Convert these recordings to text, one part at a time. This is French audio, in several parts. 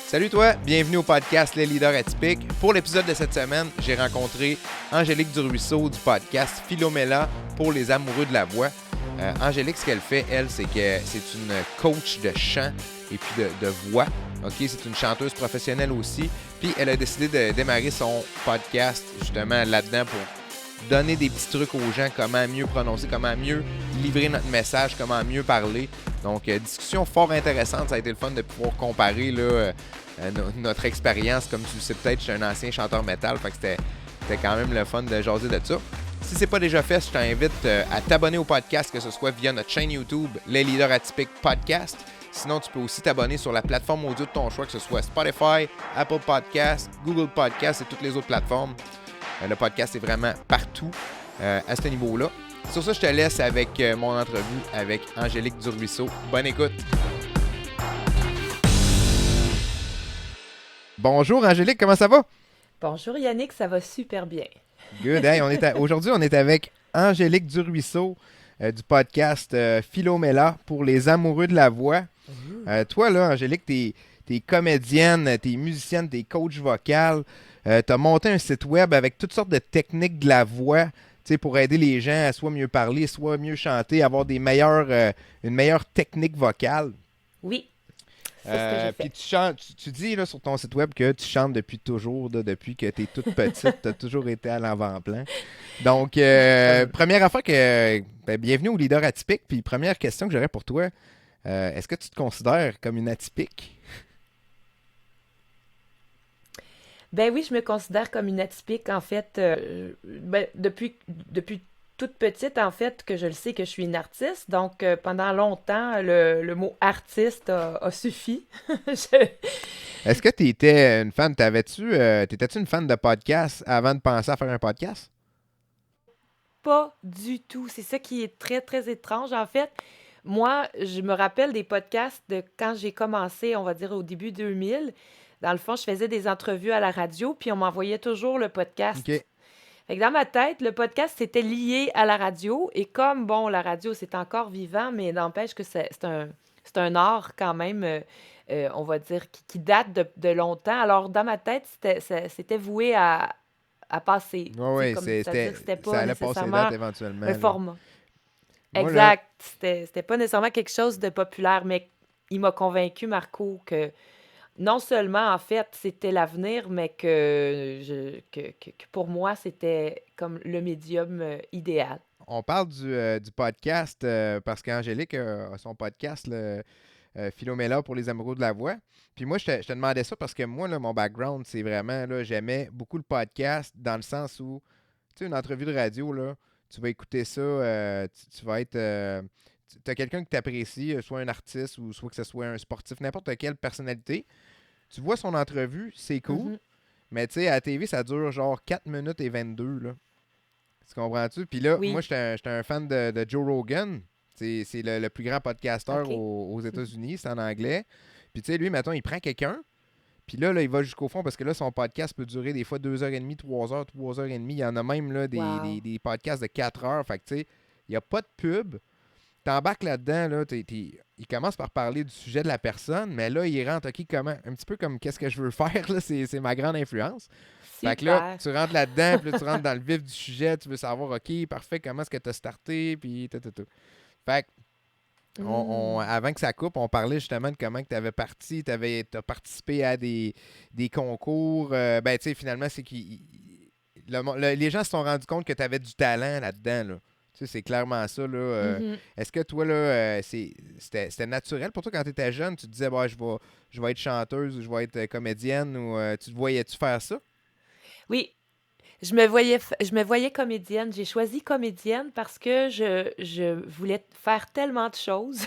Salut toi, bienvenue au podcast Les Leaders Atypiques. Pour l'épisode de cette semaine, j'ai rencontré Angélique Duruisseau du podcast Philomela pour les amoureux de la voix. Angélique, ce qu'elle fait, elle, c'est que c'est une coach de chant et puis de voix. OK, c'est une chanteuse professionnelle aussi. Puis elle a décidé de démarrer son podcast justement là-dedans pour donner des petits trucs aux gens, comment mieux prononcer, comment mieux livrer notre message, comment mieux parler. Donc, discussion fort intéressante. Ça a été le fun de pouvoir comparer là, notre expérience. Comme tu le sais peut-être, je suis un ancien chanteur métal, fait que c'était quand même le fun de jaser de ça. Si ce n'est pas déjà fait, je t'invite à t'abonner au podcast, que ce soit via notre chaîne YouTube, Les Leaders Atypiques Podcast. Sinon, tu peux aussi t'abonner sur la plateforme audio de ton choix, que ce soit Spotify, Apple Podcasts, Google Podcasts et toutes les autres plateformes. Le podcast est vraiment partout à ce niveau-là. Sur ça, je te laisse avec mon entrevue avec Angélique Duruisseau. Bonne écoute! Bonjour Angélique, comment ça va? Bonjour Yannick, ça va super bien. Good, hey, aujourd'hui on est avec Angélique Duruisseau du podcast Philomela pour les amoureux de la voix. Toi là, Angélique, t'es comédienne, t'es musicienne, t'es coach vocal. Tu as monté un site web avec toutes sortes de techniques de la voix pour aider les gens à soit mieux parler, soit mieux chanter, avoir une meilleure technique vocale. Oui, c'est ce que j'ai Puis fait. tu dis là, sur ton site web que tu chantes depuis toujours, là, depuis que tu es toute petite, tu as toujours été à l'avant-plan. Donc, première affaire bienvenue au leader atypique. Puis première question que j'aurais pour toi, est-ce que tu te considères comme une atypique? Ben oui, je me considère comme une atypique en fait. Depuis toute petite en fait que je le sais que je suis une artiste. Donc pendant longtemps, le mot artiste a suffi. Je- Est-ce que tu étais une fan, t'étais-tu une fan de podcast avant de penser à faire un podcast? Pas du tout. C'est ça qui est très très étrange en fait. Moi, je me rappelle des podcasts de quand j'ai commencé, on va dire au début 2000. Dans le fond, je faisais des entrevues à la radio, puis on m'envoyait toujours le OK. podcast. Fait que dans ma tête, le podcast, c'était lié à la radio. Et comme, bon, la radio, c'est encore vivant, mais n'empêche que c'est un art quand même, on va dire, qui date de longtemps. Alors, dans ma tête, c'était voué à passer. Ouais, Tu sais, ouais, comme, c'est-à-dire que c'était ça pas allait passer date nécessairement un éventuellement, là. format. Moi, là, Exact. C'était pas nécessairement quelque chose de populaire, mais il m'a convaincu, Marco, que non seulement, en fait, c'était l'avenir, mais que pour moi, c'était comme le médium idéal. on parle du podcast parce qu'Angélique a son podcast, Philomela pour les amoureux de la voix. Puis moi, je te demandais ça parce que moi, là, mon background, c'est vraiment, là, j'aimais beaucoup le podcast dans le sens où, tu sais, une entrevue de radio, là, tu vas écouter ça, tu vas être... tu as quelqu'un que tu apprécies, soit un artiste ou soit que ce soit un sportif, n'importe quelle personnalité. Tu vois son entrevue, c'est cool, Mhm. mais tu sais, à la TV, ça dure genre 4 minutes et 22, là. Tu comprends-tu? Puis là, moi, Oui, j'étais un fan de Joe Rogan. C'est le plus grand podcasteur OK. aux États-Unis, c'est en anglais. Puis tu sais, lui, mettons, il prend quelqu'un, puis là, il va jusqu'au fond parce que là, son podcast peut durer des fois 2h30, 3h, 3h30. Il y en a même là, Wow. des podcasts de 4 heures. Fait que tu sais, il n'y a pas de pub. T'embarques là-dedans, là, il commence par parler du sujet de la personne, mais là, il rentre, OK, comment? Un petit peu comme qu'est-ce que je veux faire, là, c'est ma grande influence. Fait que là, Super. tu rentres là-dedans, puis là, tu rentres dans le vif du sujet, tu veux savoir, OK, parfait, comment est-ce que tu as starté, puis tout, tout, tout. Fait que, Hmm. avant que ça coupe, on parlait justement de comment tu avais parti, t'as participé à des concours. Ben, tu sais, finalement, c'est les gens se sont rendus compte que tu avais du talent là-dedans, là. Tu sais, c'est clairement ça, là. Mhm. Est-ce que toi, là, c'était naturel pour toi quand tu étais jeune? Tu te disais, bah, je vais être chanteuse ou je vais être comédienne ou tu te voyais-tu faire ça? Oui, je me voyais comédienne. J'ai choisi comédienne parce que je voulais faire tellement de choses.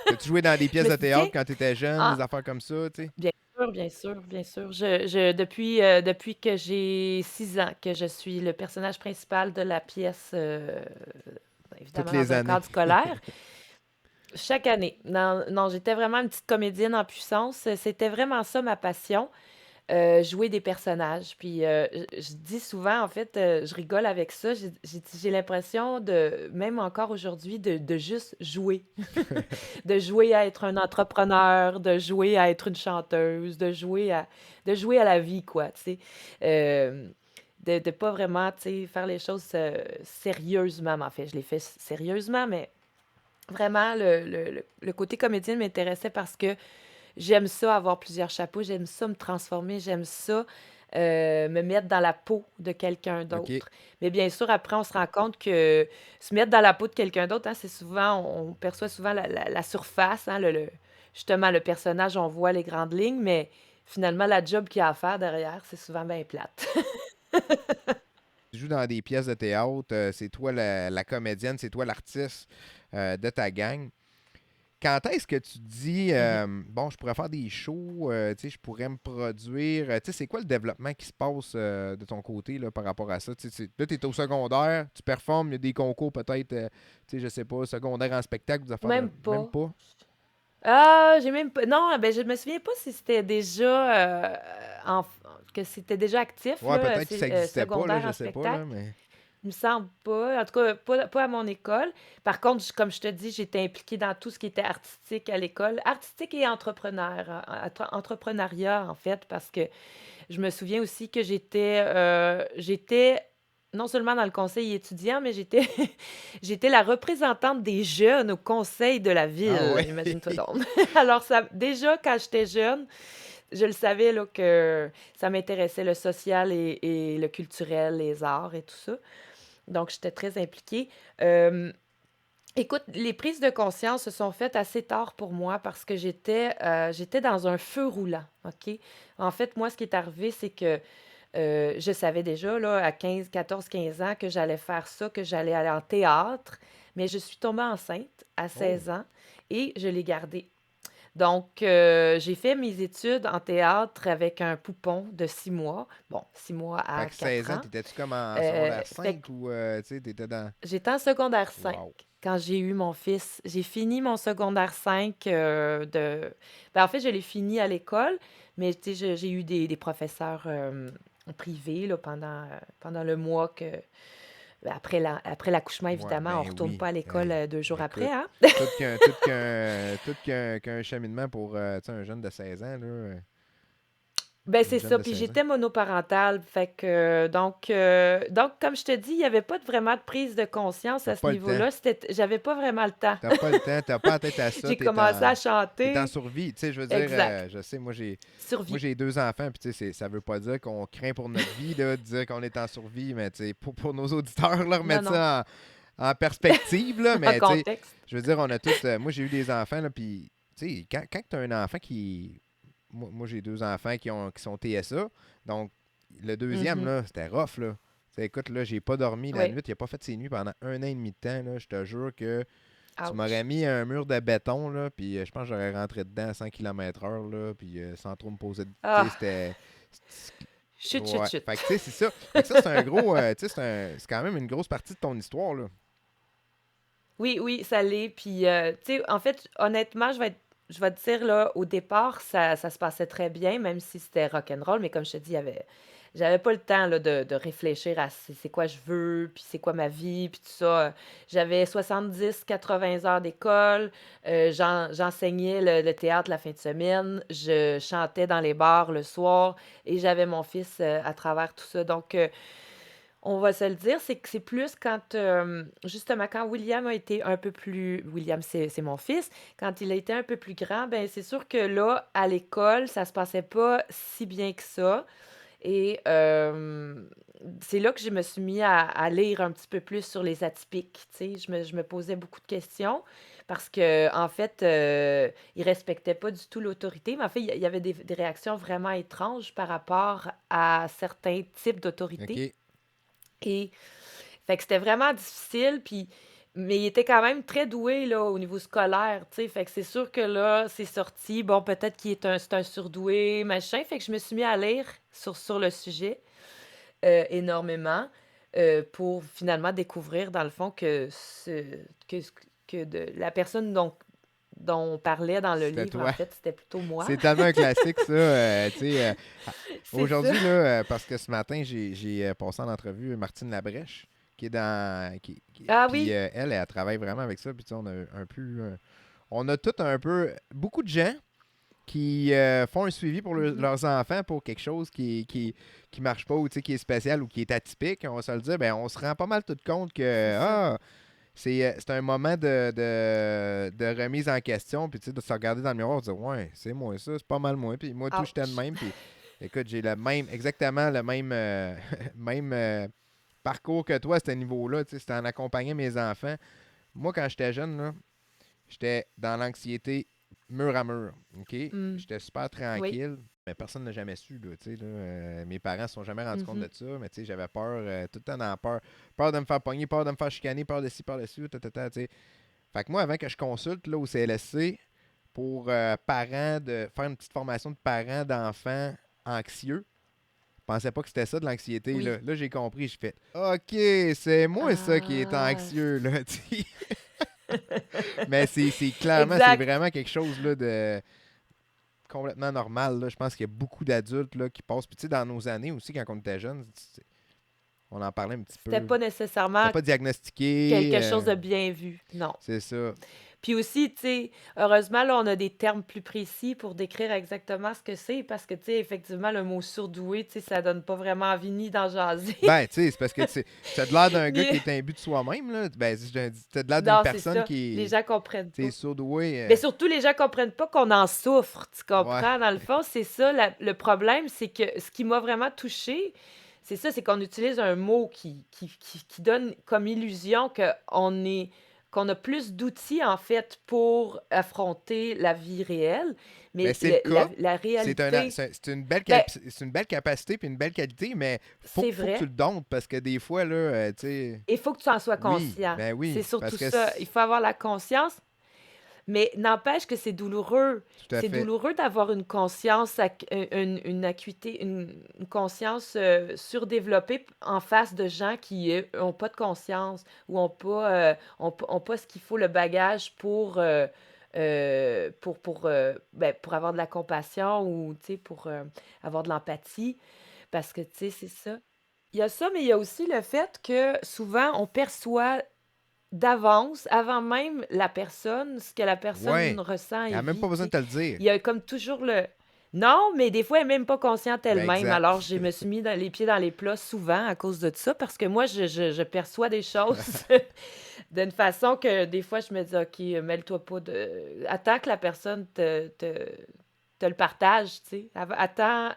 T'as-tu joué dans des Je pièces me de suis dit, tiens, théâtre quand tu étais jeune, des ah, affaires comme ça, tu sais? bien sûr, bien sûr, bien sûr. Depuis que j'ai 6 ans, que je suis le personnage principal de la pièce, Toutes évidemment les dans un années. cadre scolaire, chaque année. Non, non, j'étais vraiment une petite comédienne en puissance. C'était vraiment ça ma passion. jouer des personnages. Puis je dis souvent, en fait, je rigole avec ça. J'ai l'impression de, même encore aujourd'hui, de juste jouer. De jouer à être un entrepreneur, de jouer à être une chanteuse, de jouer à la vie, quoi, tu sais. Euh, de pas vraiment, tu sais, faire les choses sérieusement. Mais en fait, je les fais sérieusement, mais vraiment, le côté comédienne m'intéressait parce que j'aime ça avoir plusieurs chapeaux, j'aime ça me transformer, j'aime ça me mettre dans la peau de quelqu'un OK. d'autre. Mais bien sûr, après, on se rend compte que se mettre dans la peau de quelqu'un d'autre, hein, c'est souvent, on perçoit souvent la surface, hein, justement, le personnage, on voit les grandes lignes, mais finalement, la job qu'il y a à faire derrière, c'est souvent bien plate. Tu joues dans des pièces de théâtre, c'est toi la comédienne, c'est toi l'artiste de ta gang. Quand est-ce que tu te dis, Mhm. bon, je pourrais faire des shows, tu sais, je pourrais me produire, tu sais, c'est quoi le développement qui se passe de ton côté là, par rapport à ça? Tu sais, là, tu es au secondaire, tu performes, il y a des concours peut-être, tu sais, je sais pas, secondaire en spectacle, des affaires de Même même pas. pas. Ah, j'ai même pas. Non, ben je me souviens pas si c'était déjà en- que c'était déjà actif Ouais, là, peut-être que ça n'existait pas, là, secondaire je en sais pas, là, spectacle. mais. Il me semble pas. En tout cas, pas à mon école. Par contre, comme je te dis, j'étais impliquée dans tout ce qui était artistique à l'école, artistique et entrepreneuriat en fait, parce que je me souviens aussi que j'étais non seulement dans le conseil étudiant, mais j'étais j'étais la représentante des jeunes au conseil de la Ah ville, ouais. imagine-toi donc. Alors ça, déjà quand j'étais jeune, je le savais là, que ça m'intéressait le social et le culturel, les arts et tout ça. Donc j'étais très impliquée. Euh, Écoute, les prises de conscience se sont faites assez tard pour moi parce que j'étais dans un feu roulant, OK? En fait, moi, ce qui est arrivé, c'est que je savais déjà, là, à 15 ans, que j'allais faire ça, que j'allais aller en théâtre, mais je suis tombée enceinte à Oh. 16 ans et je l'ai gardé. Donc, j'ai fait mes études en théâtre avec un poupon de 6 mois. Bon, 6 mois Fait à que 4 16 ans, ans. t'étais-tu comme en secondaire Fait 5 ou, tu sais, t'étais dans. J'étais en secondaire 5 Wow. quand j'ai eu mon fils. J'ai fini mon secondaire 5 Ben, en fait, je l'ai fini à l'école, mais tu sais, j'ai eu des professeurs privés là, pendant le mois ben, après l'accouchement, Ouais, évidemment, on ben retourne oui. pas à l'école Hey, 2 jours après, écoute, hein? qu'un cheminement pour tu sais, un jeune de 16 ans, là, Ben, une c'est jeune ça. de Puis 16 ans. j'étais monoparentale. Fait que, donc, comme je te dis, il n'y avait pas vraiment de prise de conscience T'as à ce pas le temps. niveau-là. J'avais pas vraiment le temps. T'as pas le temps, t'as pas la tête à ça, J'ai commencé à t'es en chanter. survie. Tu sais, je veux dire, Exact. je sais, moi Survie. j'ai 2 enfants, puis tu sais, ça veut pas dire qu'on craint pour notre vie, là, de dire qu'on est en survie, mais tu sais, pour nos auditeurs, leur Non, remettre non. ça en perspective, là, En mais tu sais, contexte. je veux dire, on a tous, moi j'ai eu des enfants, là, puis tu sais, quand tu as un enfant qui. Moi j'ai 2 enfants qui sont TSA, donc le deuxième, Mhm. là, c'était rough, là. Tu sais, écoute, là, j'ai pas dormi la Oui. nuit, il a pas fait ses nuits pendant 1 an et demi de temps, là, je te jure que. Tu m'aurais Ouch. mis un mur de béton, là, puis je pense que j'aurais rentré dedans à 100 km/h, là, puis sans trop me poser de. Tu sais, Ah, c'était. chut, chut, Ouais. Fait chut. que, tu sais, c'est ça. Fait que ça, c'est un gros. Tu sais, c'est quand même une grosse partie de ton histoire, là. Oui, oui, ça l'est. Puis, tu sais, en fait, honnêtement, je vais te dire, là, au départ, ça se passait très bien, même si c'était rock'n'roll. Mais comme je te dis, j'avais pas le temps, là, de réfléchir à c'est quoi je veux, puis c'est quoi ma vie, puis tout ça. J'avais 70-80 heures d'école. J'enseignais le théâtre la fin de semaine. Je chantais dans les bars le soir. Et j'avais mon fils à travers tout ça. Donc, on va se le dire, c'est que c'est plus quand, justement, quand William a été un peu plus William, c'est mon fils. Quand il a été un peu plus grand, ben, c'est sûr que là, à l'école, ça se passait pas si bien que ça et c'est là que je me suis mis à lire un petit peu plus sur les atypiques, tu sais. Je me posais beaucoup de questions parce que en fait, il respectait pas du tout l'autorité, mais en fait, il y avait des réactions vraiment étranges par rapport à certains types d'autorité. OK. Et fait que c'était vraiment difficile, puis mais il était quand même très doué là, au niveau scolaire, tu sais. Fait que c'est sûr que là, c'est sorti. Bon, peut-être c'est un surdoué, machin. Fait que je me suis mis à lire sur le sujet énormément pour finalement découvrir, dans le fond, que la personne donc dont on parlait dans le C'était livre, en toi. fait, c'était plutôt moi. C'est tellement un classique, ça. Tu sais, C'est ça. aujourd'hui, là, parce que ce matin, j'ai passé en entrevue Martine Labrèche, qui est dans. Ah Puis oui. elle travaille vraiment avec ça. Puis tu sais, on a un peu. On a tout un peu. Beaucoup de gens qui font un suivi pour Mhm. leurs enfants pour quelque chose qui marche pas ou tu sais, qui est spécial ou qui est atypique, on va se le dire, ben, on se rend pas mal tout compte C'est que ça. c'est un moment de remise en question, puis tu sais, de se regarder dans le miroir et de dire ouais, c'est moi ça, c'est pas mal moi, puis moi tout j'étais de Ouch. même, puis écoute, j'ai exactement le même, même parcours que toi à ce niveau-là, tu sais, c'était en accompagnant mes enfants. Moi, quand j'étais jeune, là, j'étais dans l'anxiété mur à mur. OK? Hmm. J'étais super Oui. tranquille, mais personne n'a jamais su. Là, tu sais, là, mes parents ne se sont jamais rendus compte de Mhm. ça, mais tu sais, j'avais peur, tout le temps dans la peur. Peur de me faire pogner, peur de me faire chicaner, peur de ci, peur de ci, tu sais. Fait que moi, avant que je consulte là, au CLSC pour parents, de faire une petite formation de parents d'enfants anxieux, je pensais pas que c'était ça de l'anxiété. Oui. Là j'ai compris. Je fais OK, c'est moi ça qui est Ah. anxieux. Là, tu sais. Mais c'est clairement, c'est Exact. vraiment quelque chose là, de complètement normal. Là. Je pense qu'il y a beaucoup d'adultes là, qui passent. Puis tu sais, dans nos années aussi, quand on était jeunes, on en parlait un petit C'était peu. pas C'était nécessairement pas diagnostiqué. quelque chose de bien vu. Non. C'est ça. Puis aussi, tu sais, heureusement, là, on a des termes plus précis pour décrire exactement ce que c'est, parce que, tu sais, effectivement, le mot surdoué, tu sais, ça donne pas vraiment envie ni d'en jaser, Ben, tu sais, c'est parce que tu as de l'air d'un gars qui ni... est imbu de soi-même. Là. Ben, tu as de l'air d'une Non, c'est personne ça. Les qui gens comprennent est pas. surdouée. Mais surtout, les gens comprennent pas qu'on en souffre, tu Ouais. comprends? Dans le fond, c'est ça, le problème, c'est que ce qui m'a vraiment touchée, c'est ça, c'est qu'on utilise un mot qui donne comme illusion qu'on a plus d'outils, en fait, pour affronter la vie réelle. Ben, Mais c'est le cas. la réalité, ben, C'est une belle capacité puis une belle qualité, mais c'est faut que tu vrai. le domptes parce que des fois, là, tu sais. Il faut que tu en sois Oui, conscient. ben C'est oui, surtout parce que ça. Il faut avoir la conscience. Mais n'empêche que c'est douloureux. tout à C'est fait. douloureux d'avoir une conscience, une acuité, une conscience surdéveloppée en face de gens qui ont pas de conscience ou ont pas ce qu'il faut, le bagage pour avoir de la compassion ou tu sais, pour avoir de l'empathie. Parce que, tu sais, c'est ça. Il y a ça, mais il y a aussi le fait que souvent, on perçoit d'avance, avant même la personne, ce que la personne Ouais. ressent Il n'y et a même pas vit, tu besoin de sais. te le dire. Il y a comme toujours le... Non, mais des fois, elle est même pas consciente Ben elle-même. exact. Alors, je me suis mis les pieds dans les plats souvent à cause de ça, parce que moi, je perçois des choses d'une façon que des fois, je me dis, OK, mêle-toi pas de... Attends que la personne te le partage, tu sais. Attends...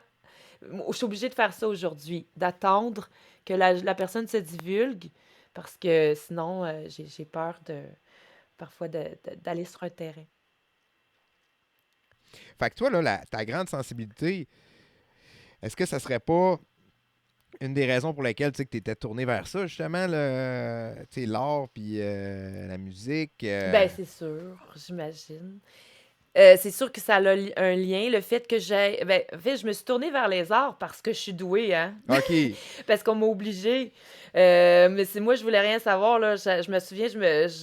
Je suis obligée de faire ça aujourd'hui, d'attendre que la personne se divulgue, parce que sinon, j'ai peur parfois d'aller sur un terrain. Fait que toi, là, ta grande sensibilité, est-ce que ça serait pas une des raisons pour lesquelles tu étais tourné vers ça, justement, l'art puis la musique? Ben, c'est sûr, j'imagine. C'est sûr que ça a un lien, le fait que j'ai... Ben, en fait, je me suis tournée vers les arts parce que je suis douée, hein? OK. Parce qu'on m'a obligée. Mais c'est moi, je voulais rien savoir, là. Je me souviens,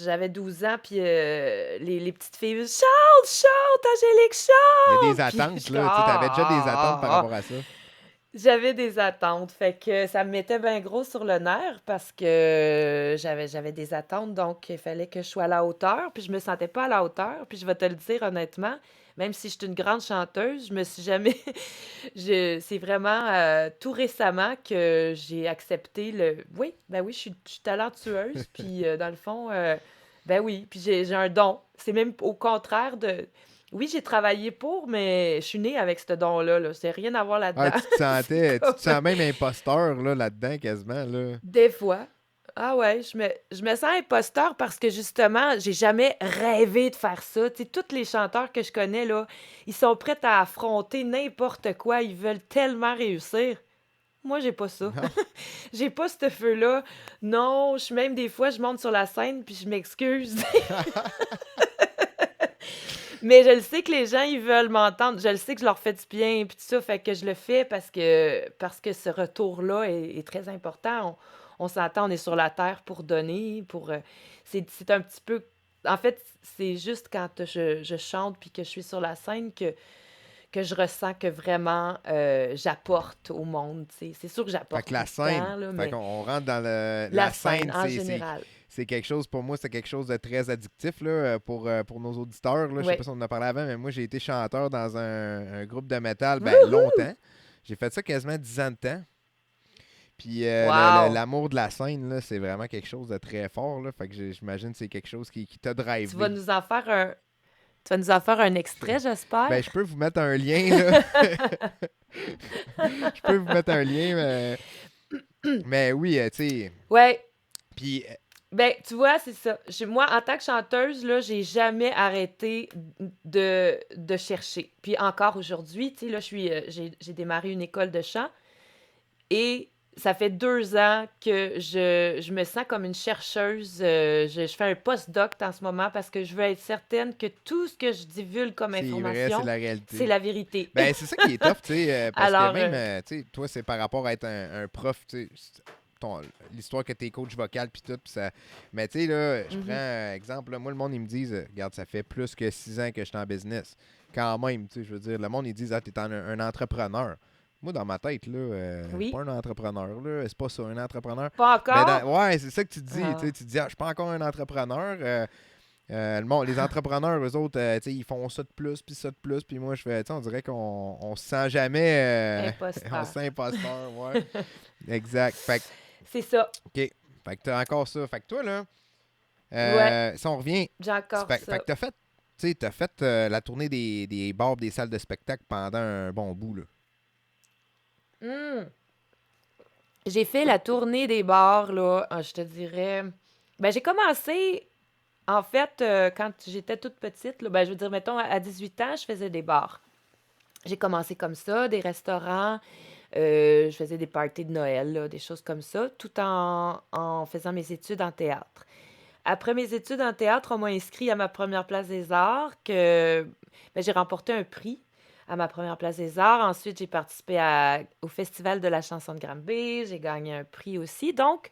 j'avais 12 ans, puis les petites filles, chante, chante, Angélique, Il y a des chante! Puis je attentes, suis comme, là. Tu avais déjà des attentes par ah! rapport à ça. J'avais des attentes, fait que ça me mettait bien gros sur le nerf parce que j'avais des attentes, donc il fallait que je sois à la hauteur, puis je me sentais pas à la hauteur, puis je vais te le dire honnêtement, même si je suis une grande chanteuse, je me suis jamais c'est vraiment tout récemment que j'ai accepté oui, ben oui, je suis talentueuse, puis dans le fond, ben oui, puis j'ai un don. C'est même au contraire de oui, j'ai travaillé pour, mais je suis née avec ce don-là, là. C'est rien à voir Ah, là-dedans. C'est tu comme... te sens même imposteur, là, là-dedans, quasiment, là. Des fois. Ah ouais, je me sens imposteur parce que justement, j'ai jamais rêvé de faire ça. Tu sais, tous les chanteurs que je connais, là, ils sont prêts à affronter n'importe quoi. Ils veulent tellement réussir. Moi, j'ai pas ça. Non? J'ai pas ce feu-là. Non, même des fois, je monte sur la scène puis je m'excuse. Mais je le sais que les gens, ils veulent m'entendre. Je le sais que je leur fais du bien, puis tout ça, fait que je le fais parce que ce retour-là est très important. On s'entend, on est sur la terre pour donner, c'est un petit peu En fait, c'est juste quand je chante puis que je suis sur la scène que je ressens que vraiment j'apporte au monde, tu sais. C'est sûr que Fait j'apporte que tout la le scène, temps, là, fait mais qu'on rentre dans la la scène scène, en général. c'est quelque chose, pour moi, c'est quelque chose de très addictif là, pour nos auditeurs. Là. Je sais Oui. pas si on en a parlé avant, mais moi, j'ai été chanteur dans un groupe de métal Wouhou! longtemps. J'ai fait ça quasiment 10 ans de temps. Puis Wow! l'amour de la scène, là, c'est vraiment quelque chose de très fort. Là. Fait que j'imagine que c'est quelque chose qui t'a Tu vas drivé. nous en faire un, tu vas nous en faire un extrait, Ben, j'espère. je peux vous mettre un lien, là. Je peux vous mettre un lien, mais oui, tu sais. Ouais, Puis, ben, tu vois, c'est ça. Moi, en tant que chanteuse, là, j'ai jamais arrêté de chercher. Puis encore aujourd'hui, tu sais, là, j'ai démarré une école de chant et ça fait 2 ans que je me sens comme une chercheuse. Je fais un post-doc en ce moment parce que je veux être certaine que tout ce que je divulgue comme c'est vrai, c'est information, la c'est réalité. la vérité. Ben, c'est ça qui est tough, tu sais, parce que Alors, même, tu sais, toi, c'est par rapport à être un prof, tu sais, l'histoire que t'es coach vocal puis tout, pis ça... Mais tu sais, là, je prends mhm. exemple, là, moi, le monde, ils me disent, regarde, ça fait plus que 6 ans que je suis en business. Quand même, tu sais, je veux dire, le monde, ils disent, ah, t'es un entrepreneur. Moi, dans ma tête, là, je suis pas Oui, un entrepreneur, là, c'est pas ça, un entrepreneur. pas Mais encore. ouais, c'est ça que tu te dis, tu sais, Ah. tu te dis, ah, je suis pas encore un entrepreneur, les entrepreneurs, eux autres, tu sais, ils font ça de plus, puis ça de plus, puis moi, je fais, tu sais, on dirait qu'on se sent jamais, on se Imposteur. sent imposteur, ouais. Exact. Fait que, C'est ça. OK. Fait que t'as encore ça. Fait que toi, là, Ouais, si on revient, j'ai encore fait ça. que t'as fait la tournée des bars, des salles de spectacle pendant un bon bout, là. Hmm. J'ai fait la tournée des bars, là, je te dirais. Ben, j'ai commencé, en fait, quand j'étais toute petite, là, ben, je veux dire, mettons, à 18 ans, je faisais des bars. J'ai commencé comme ça, des restaurants, je faisais des parties de Noël, là, des choses comme ça, tout en faisant mes études en théâtre. Après mes études en théâtre, on m'a inscrit à ma première place des arts, que ben, j'ai remporté un prix à ma première place des arts. Ensuite, j'ai participé au Festival de la chanson de Granby, j'ai gagné un prix aussi. Donc,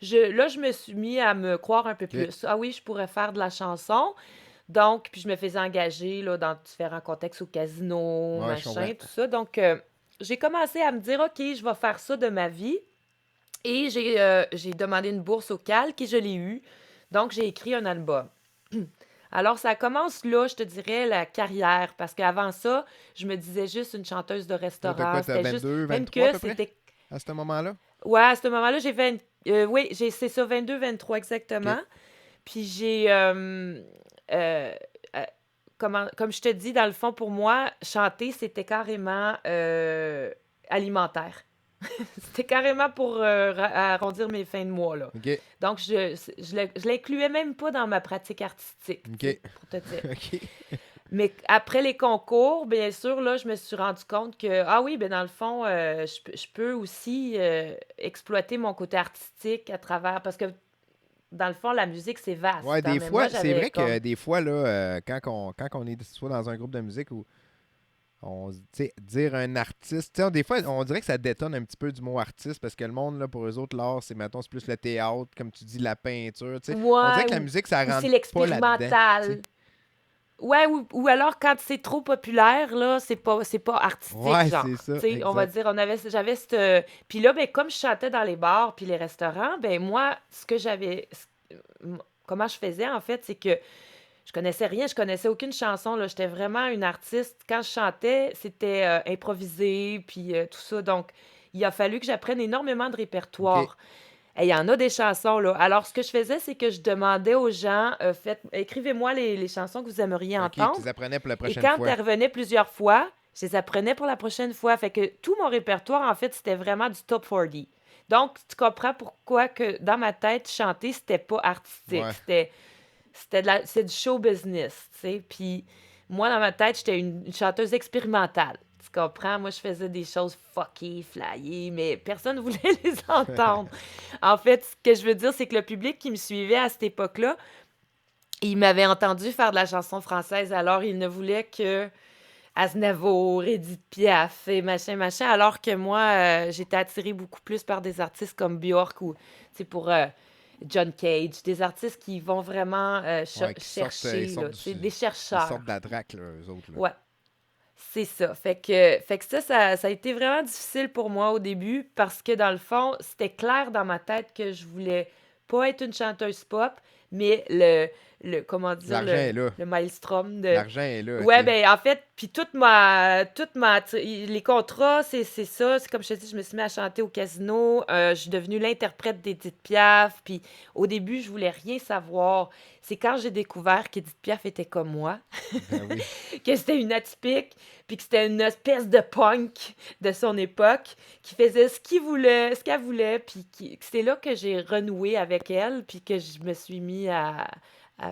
là, je me suis mis à me croire un peu OK. plus. Ah oui, je pourrais faire de la chanson. Donc, puis je me faisais engager là, dans différents contextes au casino, Ouais, je comprends. machin, tout ça. Donc, j'ai commencé à me dire, OK, je vais faire ça de ma vie. Et j'ai demandé une bourse au Calque et je l'ai eue. Donc, j'ai écrit un album. Alors, ça commence là, je te dirais, la carrière. Parce qu'avant ça, je me disais juste une chanteuse de Là, t'as restaurant. quoi, t'as C'était juste. 22, Même 23 à que peu près, c'était. à ce moment-là? Ouais, à ce moment-là, j'ai fait. Oui, c'est ça, 22, 23 OK. exactement. Puis j'ai. Euh, euh, comme je te dis, dans le fond, pour moi, chanter, c'était carrément alimentaire. C'était carrément pour arrondir mes fins de mois, là. OK. Donc, je l'incluais même pas dans ma pratique artistique, tu sais, OK. pour te dire. OK. Mais après les concours, bien sûr, là, je me suis rendu compte que, ah oui, ben dans le fond, je peux aussi exploiter mon côté artistique à travers, parce que dans le fond, la musique, c'est Ouais, vaste, hein, des mais moi, fois, c'est j'avais vrai que comme, des fois, là, quand on est soit dans un groupe de musique ou tu sais, dire un artiste, tu sais, des fois, on dirait que ça détonne un petit peu du mot artiste parce que le monde, là, pour eux autres, l'art, c'est, mettons, c'est plus le théâtre, comme tu dis, la peinture, tu sais. On dirait ouais, que la musique, ça ou c'est rentre pas là-dedans, tu sais. l'expérimental. Ouais, ou alors quand c'est trop populaire, là, c'est pas artistique, Ouais, genre. c'est ça, Tu sais, on va exact. dire, j'avais cette. Puis là, ben, comme je chantais dans les bars puis les restaurants, ben moi, comment je faisais, en fait, c'est que je connaissais rien, je connaissais aucune chanson, là. J'étais vraiment une artiste. Quand je chantais, c'était improvisé, puis tout ça. Donc, il a fallu que j'apprenne énormément de OK. répertoire. Et il y en a des chansons, là. Alors, ce que je faisais, c'est que je demandais aux gens, écrivez-moi les chansons que vous aimeriez OK, puis tu entendre. les apprenais pour la Et prochaine quand fois. elles revenaient plusieurs fois, je les apprenais pour la prochaine fois. Fait que tout mon répertoire, en fait, c'était vraiment du top 40. Donc, tu comprends pourquoi que dans ma tête, chanter, c'était pas artistique. Ouais. C'est du show business, tu sais. Puis moi, dans ma tête, j'étais une chanteuse expérimentale. Tu comprends? Moi, je faisais des choses fuckées, flyées, mais personne ne voulait les entendre. En fait, ce que je veux dire, c'est que le public qui me suivait à cette époque-là, il m'avait entendu faire de la chanson française, alors il ne voulait que Aznavour, Edith Piaf et machin, machin, alors que moi, j'étais attirée beaucoup plus par des artistes comme Björk ou, tu sais, pour John Cage, des artistes qui vont vraiment Ouais, chercher, là, tu sais, des ils sortent chercheurs. de la draque, là, eux autres, là. Ouais, c'est ça. Fait que ça a été vraiment difficile pour moi au début parce que dans le fond, c'était clair dans ma tête que je voulais pas être une chanteuse pop, mais comment dire, L'argent est là. le maelstrom de. L'argent est là, tu Ouais, sais. ben en fait, puis les contrats, c'est ça. C'est comme je te dis, je me suis mis à chanter au casino. Je suis devenue l'interprète d'Edith Piaf. Puis au début, je voulais rien savoir. C'est quand j'ai découvert qu'Edith Piaf était comme moi, Ben oui. que c'était une atypique, puis que c'était une espèce de punk de son époque, qui faisait ce qu'elle voulait, puis que c'est là que j'ai renoué avec elle, puis que je me suis mis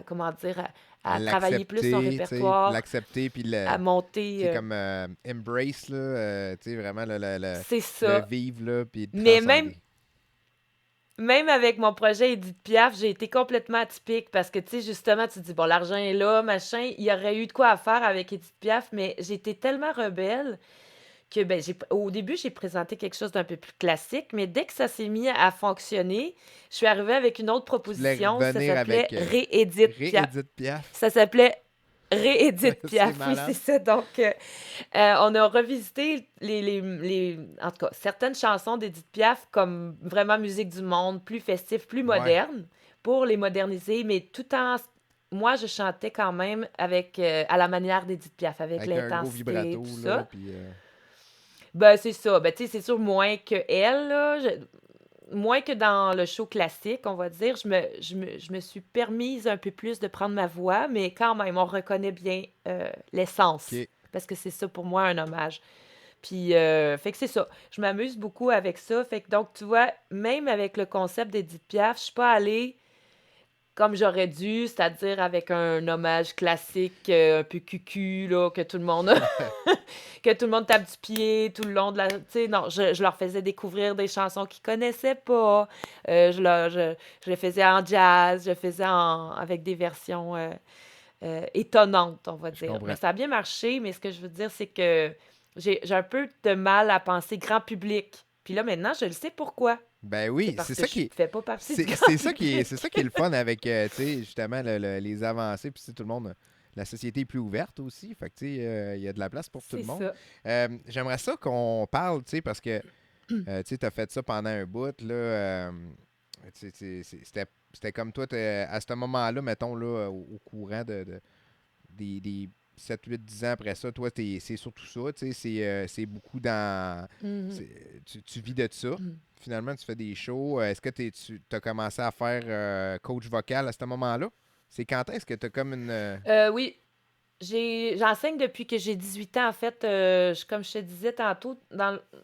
comment dire, À à travailler plus son l'accepter, tu sais. répertoire, L'accepter, puis à monter. c'est comme embrace, là, tu sais, vraiment C'est le ça. vivre, là, puis le Mais même, transcender. même avec mon projet Edith Piaf, j'ai été complètement atypique parce que, tu sais, justement, tu te dis, bon, l'argent est là, machin, il y aurait eu de quoi à faire avec Edith Piaf, mais j'étais tellement rebelle que ben, au début, j'ai présenté quelque chose d'un peu plus classique, mais dès que ça s'est mis à fonctionner, je suis arrivée avec une autre Tu voulais proposition. Ça revenir s'appelait avec Réédite Piaf. Ré-Edith Piaf. Ça s'appelait Réédite C'est Piaf, oui, c'est malade. ça. Donc, on a revisité en tout cas, certaines chansons d'Edith Piaf comme vraiment musique du monde, plus festif, plus Ouais. moderne, pour les moderniser, mais tout en... Moi, je chantais quand même avec, à la manière d'Edith Piaf, avec Avec un gros l'intensité, vibrato, tout là, ça. puis... Ben, c'est ça. Ben, tu sais, c'est sûr, moins que elle, là. Moins que dans le show classique, on va dire. Je me suis permise un peu plus de prendre ma voix, mais quand même, on reconnaît bien l'essence. OK. Parce que c'est ça pour moi un hommage. Puis, fait que c'est ça. Je m'amuse beaucoup avec ça. Fait que donc, tu vois, même avec le concept d'Edith Piaf, je suis pas allée comme j'aurais dû, c'est-à-dire avec un hommage classique un peu cucu, là, que tout le monde que tout le monde tape du pied tout le long de la... Tu sais, non, je leur faisais découvrir des chansons qu'ils connaissaient pas. Je les faisais en jazz, avec des versions étonnantes, on va Je dire. Mais comprends. ça a bien marché, mais ce que je veux dire, c'est que j'ai un peu de mal à penser grand public. Puis là, maintenant, je le sais pourquoi. Ben C'est oui, parce c'est que ça je qui est... fais pas partie du C'est grand c'est ça qui est, c'est public. ça qui est le fun avec, tu sais, justement, les avancées, puis tu sais, tout le monde... La société est plus ouverte aussi, fait que, tu sais, il y a de la place pour tout C'est le monde. ça. J'aimerais ça qu'on parle, tu sais, parce que, tu sais, t'as fait ça pendant un bout, là, tu sais, c'était comme toi, à ce moment-là, mettons, là, au courant des 7, 8, 10 ans après ça, toi, c'est surtout ça, tu sais, c'est beaucoup dans... Mhm. Tu vis de ça. Mhm. Finalement, tu fais des shows. Est-ce que tu as commencé à faire coach vocal à ce moment-là? C'est quand est-ce que tu as comme une... Oui, j'enseigne depuis que j'ai 18 ans. En fait, comme je te disais tantôt,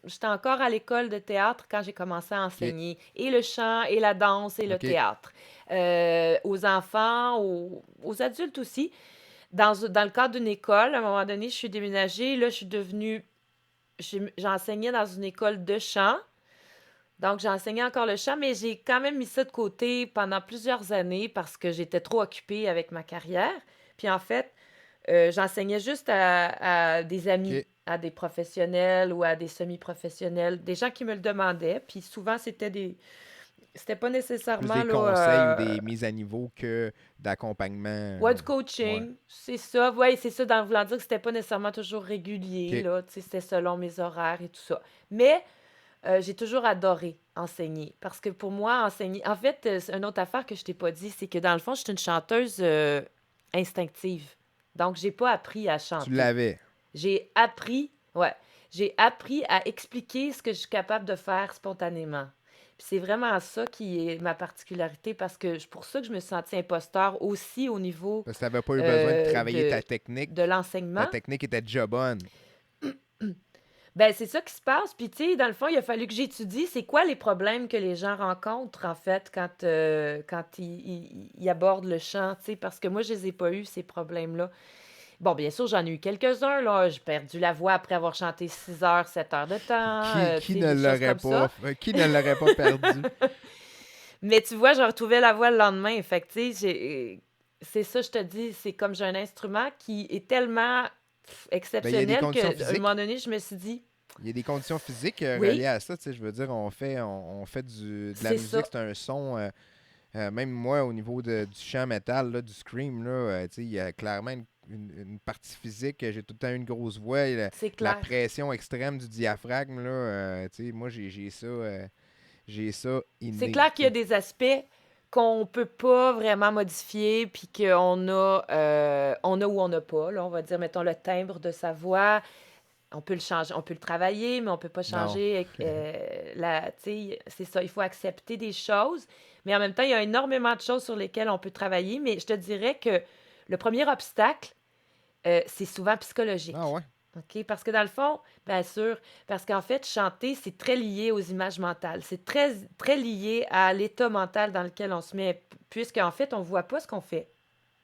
j'étais encore à l'école de théâtre quand j'ai commencé à OK, enseigner et le chant, et la danse, et le OK, théâtre. Aux enfants, aux adultes aussi. Dans le cadre d'une école, à un moment donné, je suis déménagée. Là, je suis devenue... J'enseignais dans une école de chant. Donc, j'ai enseigné encore le chant, mais j'ai quand même mis ça de côté pendant plusieurs années parce que j'étais trop occupée avec ma carrière. Puis en fait, j'enseignais juste à des amis, OK. à des professionnels ou à des semi-professionnels, des gens qui me le demandaient. Puis souvent, c'était pas Plus nécessairement des conseils ou des mises à niveau que d'accompagnement. ouais, du Ouais, coaching, c'est ça. Ouais, c'est ça, dans voulant dire que c'était pas nécessairement toujours régulier, OK. là. Tu sais, c'était selon mes horaires et tout ça. Mais j'ai toujours adoré enseigner parce que pour moi, enseigner... En fait, c'est une autre affaire que je t'ai pas dit, c'est que dans le fond, je suis une chanteuse instinctive. Donc, j'ai pas appris à Tu chanter. l'avais. Ouais, j'ai appris à expliquer ce que je suis capable de faire spontanément. Puis c'est vraiment ça qui est ma particularité parce que c'est pour ça que je me suis sentie imposteur aussi au niveau Parce que tu n'avais pas eu besoin de travailler de, ta technique. de Ta l'enseignement. technique était déjà bonne. Ben, c'est ça qui se passe. Puis, tu sais, dans le fond, il a fallu que j'étudie c'est quoi les problèmes que les gens rencontrent, en fait, quand ils abordent le chant, tu sais, parce que moi, je les ai pas eu, ces problèmes-là. Bon, bien sûr, j'en ai eu quelques-uns, là. J'ai perdu la voix après avoir chanté 6 heures, 7 heures de temps, tu sais, des choses comme ça. Qui ne l'aurait pas perdu? Mais tu vois, je retrouvais la voix le lendemain. Fait que, tu sais, c'est ça, je te dis, c'est comme j'ai un instrument qui est tellement Ben, il y a des exceptionnel qu'à conditions un moment physiques. donné, je me suis dit, Il y a des conditions physiques reliées oui, à ça. Tu sais, je veux dire, on fait de la c'est musique, ça. c'est un son. Même moi, au niveau du chant métal, là, du scream, là, il y a clairement une partie physique. J'ai tout le temps une grosse voix. Et C'est la clair. pression extrême du diaphragme, là, moi, j'ai ça C'est inné. clair qu'il y a des aspects qu'on peut pas vraiment modifier, puis on a ou on n'a pas. Là, on va dire, mettons, le timbre de sa voix. On peut le changer, on peut le travailler, mais on peut pas Non. changer tu sais, c'est ça, il faut accepter des choses, mais en même temps, il y a énormément de choses sur lesquelles on peut travailler, mais je te dirais que le premier obstacle, c'est souvent Ah psychologique. ouais. OK? Parce que dans le fond, bien sûr, parce qu'en fait, chanter, c'est très lié aux images mentales. C'est très, très lié à l'état mental dans lequel on se met, puisqu'en fait, on ne voit pas ce qu'on fait.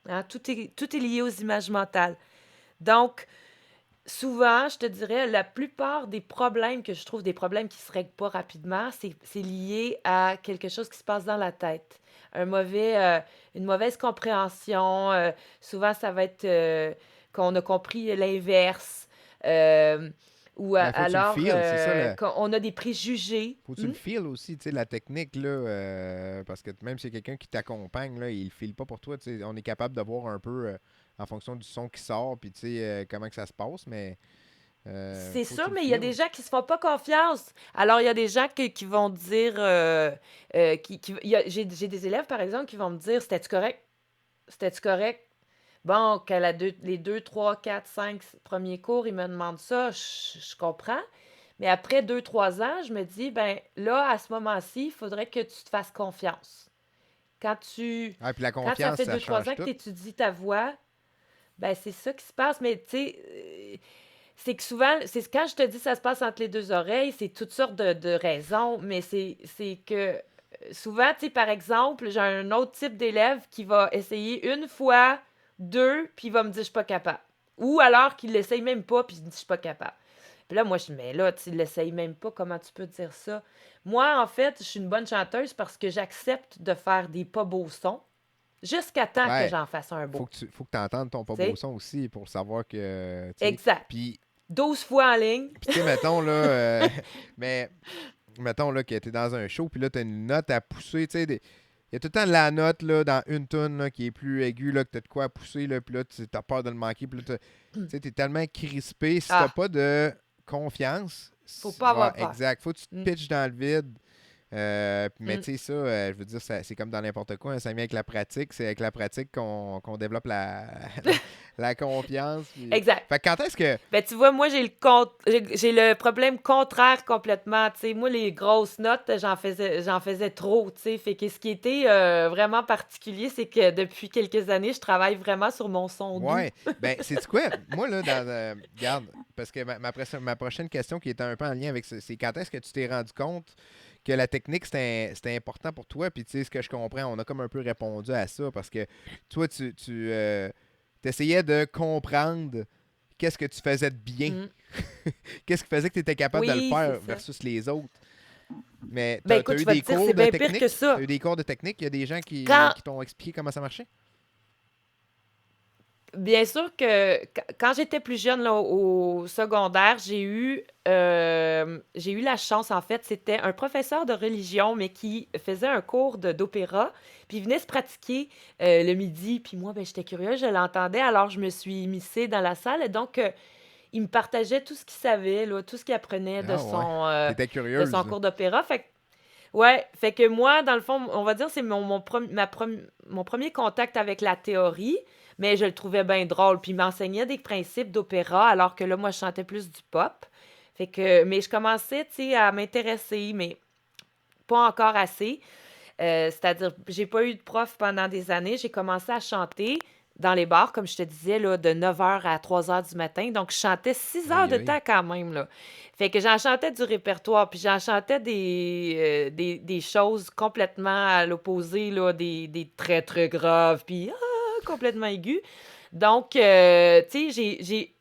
Hein? Tout est lié aux images mentales. Donc, souvent, je te dirais, la plupart des problèmes que je trouve, des problèmes qui se règlent pas rapidement, c'est lié à quelque chose qui se passe dans la tête. Une mauvaise compréhension. Souvent, ça va être qu'on a compris l'inverse. euh, Ben, faut que tu le alors feel, c'est ça. qu'on a des préjugés. Faut que tu le feel aussi, tu sais, la technique, là, parce que même si c'est quelqu'un qui t'accompagne, là, il le file pas pour toi. Tu sais, on est capable de voir un peu en fonction du son qui sort, puis tu sais, comment que ça se passe, mais C'est faut que tu sûr, le mais il y a feels. des gens qui se font pas confiance. Alors, il y a des gens qui vont dire... j'ai des élèves, par exemple, qui vont me dire, c'était-tu correct? C'était-tu correct? Bon, les 2, 3, 4, 5 premiers cours, ils me demandent ça, je comprends. Mais après 2, 3 ans, je me dis, ben là, à ce moment-ci, il faudrait que tu te fasses confiance. Quand tu, Ah, puis la quand ça confiance, fait ça 2, 3 change ans que tout. tu étudies ta voix, ben c'est ça qui se passe. Mais tu sais, c'est que souvent, quand je te dis ça se passe entre les deux oreilles, c'est toutes sortes de raisons, mais c'est que souvent, tu sais, par exemple, j'ai un autre type d'élève qui va essayer une fois, deux, puis il va me dire je suis pas capable. Ou alors qu'il l'essaye même pas, puis il dit je suis pas capable. Puis là, moi, je dis, mais là, tu l'essayes même pas, comment tu peux dire ça? Moi, en fait, je suis une bonne chanteuse parce que j'accepte de faire des pas beaux sons jusqu'à temps que Ouais, j'en fasse un beau. faut que tu entendes ton pas Tu beau sais? son aussi pour savoir que, tu sais. Exact. Puis, 12 fois en ligne. tu sais, mettons, là, mais, mettons, là, que t'es dans un show, puis là, t'as une note à pousser, tu sais, il y a tout le temps la note là, dans une tune là, qui est plus aiguë, là, que tu as de quoi à pousser, là, puis là, tu as peur de le manquer. Puis là, tu es tellement crispé. Si tu Ah, pas de confiance, faut pas ouais, avoir peur. exact. Faut que tu te Mm, pitches dans le vide. Mais mm. tu sais, ça, je veux dire, c'est comme dans n'importe quoi. Hein, ça vient avec la pratique. C'est avec la pratique qu'on développe la confiance. Exact. Fait que quand est-ce que. Ben, tu vois, moi, j'ai le problème contraire complètement. Tu sais, moi, les grosses notes, j'en faisais trop. Tu sais, fait que ce qui était vraiment particulier, c'est que depuis quelques années, je travaille vraiment sur mon son doux. Ouais, ben, c'est quoi? Moi, là, regarde, parce que ma prochaine question qui était un peu en lien avec ça, c'est quand est-ce que tu t'es rendu compte que la technique, c'était important pour toi? Puis, tu sais, ce que je comprends, on a comme un peu répondu à ça, parce que toi, tu essayais de comprendre qu'est-ce que tu faisais de bien. Mm. Qu'est-ce qui faisait que tu étais capable de le Oui, c'est faire ça. versus les autres. Mais Ben, t'as écoute, eu je vais des te dire, cours c'est de bien pire que technique? ça. T'as eu des cours de technique? Il y a des gens Quand, qui t'ont expliqué comment ça marchait? Bien sûr que quand j'étais plus jeune là, au secondaire, j'ai eu la chance, en fait, c'était un professeur de religion, mais qui faisait un cours d'opéra, puis il venait se pratiquer le midi, puis moi, ben, j'étais curieuse, je l'entendais, alors je me suis immiscée dans la salle, et donc il me partageait tout ce qu'il savait, là, tout ce qu'il apprenait Ah ouais. T'étais de son curieuse. cours d'opéra. Ouais, fait que moi, dans le fond, on va dire, c'est mon premier contact avec la théorie, mais je le trouvais bien drôle. Puis il m'enseignait des principes d'opéra, alors que là, moi, je chantais plus du pop. Mais je commençais, tu sais, à m'intéresser, mais pas encore assez. C'est-à-dire, j'ai pas eu de prof pendant des années. J'ai commencé à chanter dans les bars, comme je te disais, là, de 9 heures à 3 heures du matin. Donc, je chantais 6 heures Aïe, de aïe. temps quand même, là. Fait que j'en chantais du répertoire, puis j'en chantais des choses complètement à l'opposé, là, des très, très graves, puis complètement aigus. Donc, tu sais,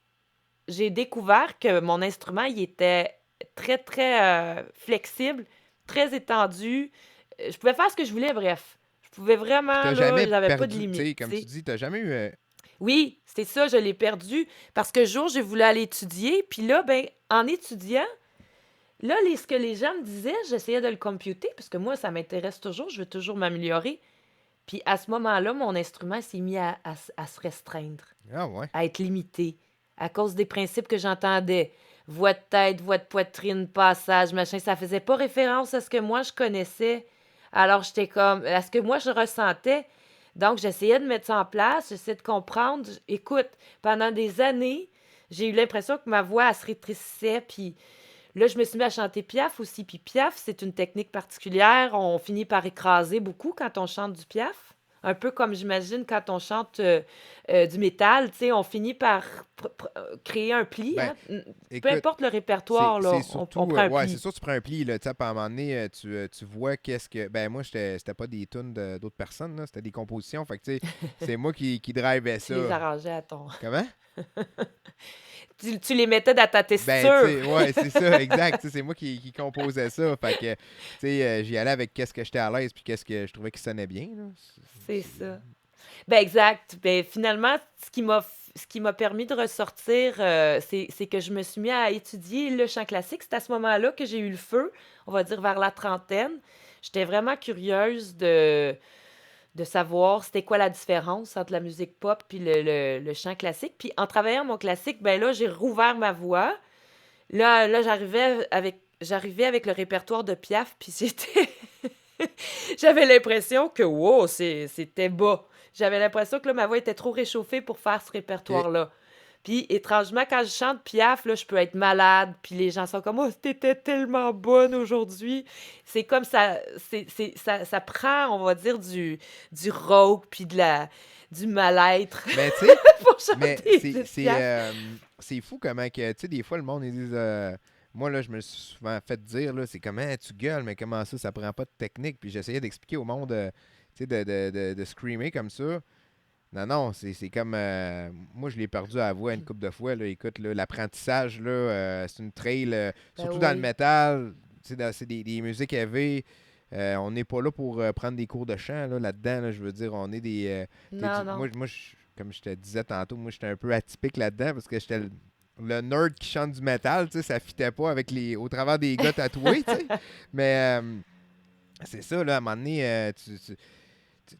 j'ai découvert que mon instrument, il était très, très flexible, très étendu. Je pouvais faire ce que je voulais, bref. Je pouvais Puis vraiment, t'as là, jamais j'avais pas de perdu, tu limite, sais, tu comme tu sais. dis, t'as jamais eu. Oui, c'était ça, je l'ai perdu parce que jour, j'ai voulu aller étudier, puis là, ben, en étudiant, là, ce que les gens me disaient, j'essayais de le computer, parce que moi, ça m'intéresse toujours, je veux toujours m'améliorer. Puis à ce moment-là, mon instrument s'est mis à se restreindre, Ah ouais. à être limité, à cause des principes que j'entendais. Voix de tête, voix de poitrine, passage, machin. Ça faisait pas référence à ce que moi je connaissais. Alors j'étais comme, à ce que moi je ressentais. Donc j'essayais de mettre ça en place, j'essayais de comprendre. Écoute, pendant des années, j'ai eu l'impression que ma voix, elle se rétrécissait. Puis là, je me suis mis à chanter Piaf aussi. Puis Piaf, c'est une technique particulière. On finit par écraser beaucoup quand on chante du Piaf. Un peu comme j'imagine quand on chante du métal, tu sais, on finit par créer un pli. Ben, Hein? Peu écoute, importe le répertoire, c'est là, on surtout, prend un ouais, c'est pli. sûr, tu prends un pli, là, tu sais, puis à un moment donné, tu vois qu'est-ce que, ben moi, c'était pas des tunes d'autres personnes, là, c'était des compositions, fait que, tu sais, c'est moi qui drivais Tu les ça. arrangeais à ton... Comment? Tu les mettais dans ta Ben, tu texture. sais, ouais, c'est ça, exact, tu sais, c'est moi qui composais ça, fait que, tu sais, j'y allais avec qu'est-ce que j'étais à l'aise, puis qu'est-ce que je trouvais qui sonnait bien, là. C'est ça. Ben exact. Ben finalement, ce qui m'a permis de ressortir, c'est que je me suis mis à étudier le chant classique. C'est à ce moment-là que j'ai eu le feu, on va dire vers la trentaine. J'étais vraiment curieuse de savoir c'était quoi la différence entre la musique pop puis le chant classique. Puis en travaillant mon classique, ben là, j'ai rouvert ma voix. Là, j'arrivais avec le répertoire de Piaf, puis j'étais... J'avais l'impression que, wow, c'était bas. J'avais l'impression que là, ma voix était trop réchauffée pour faire ce OK. répertoire-là. Puis, étrangement, quand je chante Piaf, là, je peux être malade, puis les gens sont comme « Oh, t'étais tellement bonne aujourd'hui! » C'est comme ça, ça prend, on va dire, du rauque, puis du mal-être Mais, tu sais, pour mais chanter Edith Piaf. c'est fou comment que, tu sais, des fois, le monde, ils disent, moi, là, je me suis souvent fait dire, là, c'est comment tu gueules, mais comment ça prend pas de technique. Puis j'essayais d'expliquer au monde, tu sais, de screamer comme ça. Non, non, c'est comme, moi, je l'ai perdu à la voix une couple de fois, là. Écoute, là, l'apprentissage, là, c'est une trail, Ben surtout dans le oui. métal, tu sais, c'est des musiques heavy. On n'est pas là pour prendre des cours de chant là, là-dedans. Là, je veux dire, on est des. Tu sais, Non, non. moi comme je te disais tantôt, moi, j'étais un peu atypique là-dedans parce que j'étais le nerd qui chante du métal. Tu sais, ça fitait pas avec au travers des gars tatoués. Tu sais. Mais c'est ça, là, à un moment donné,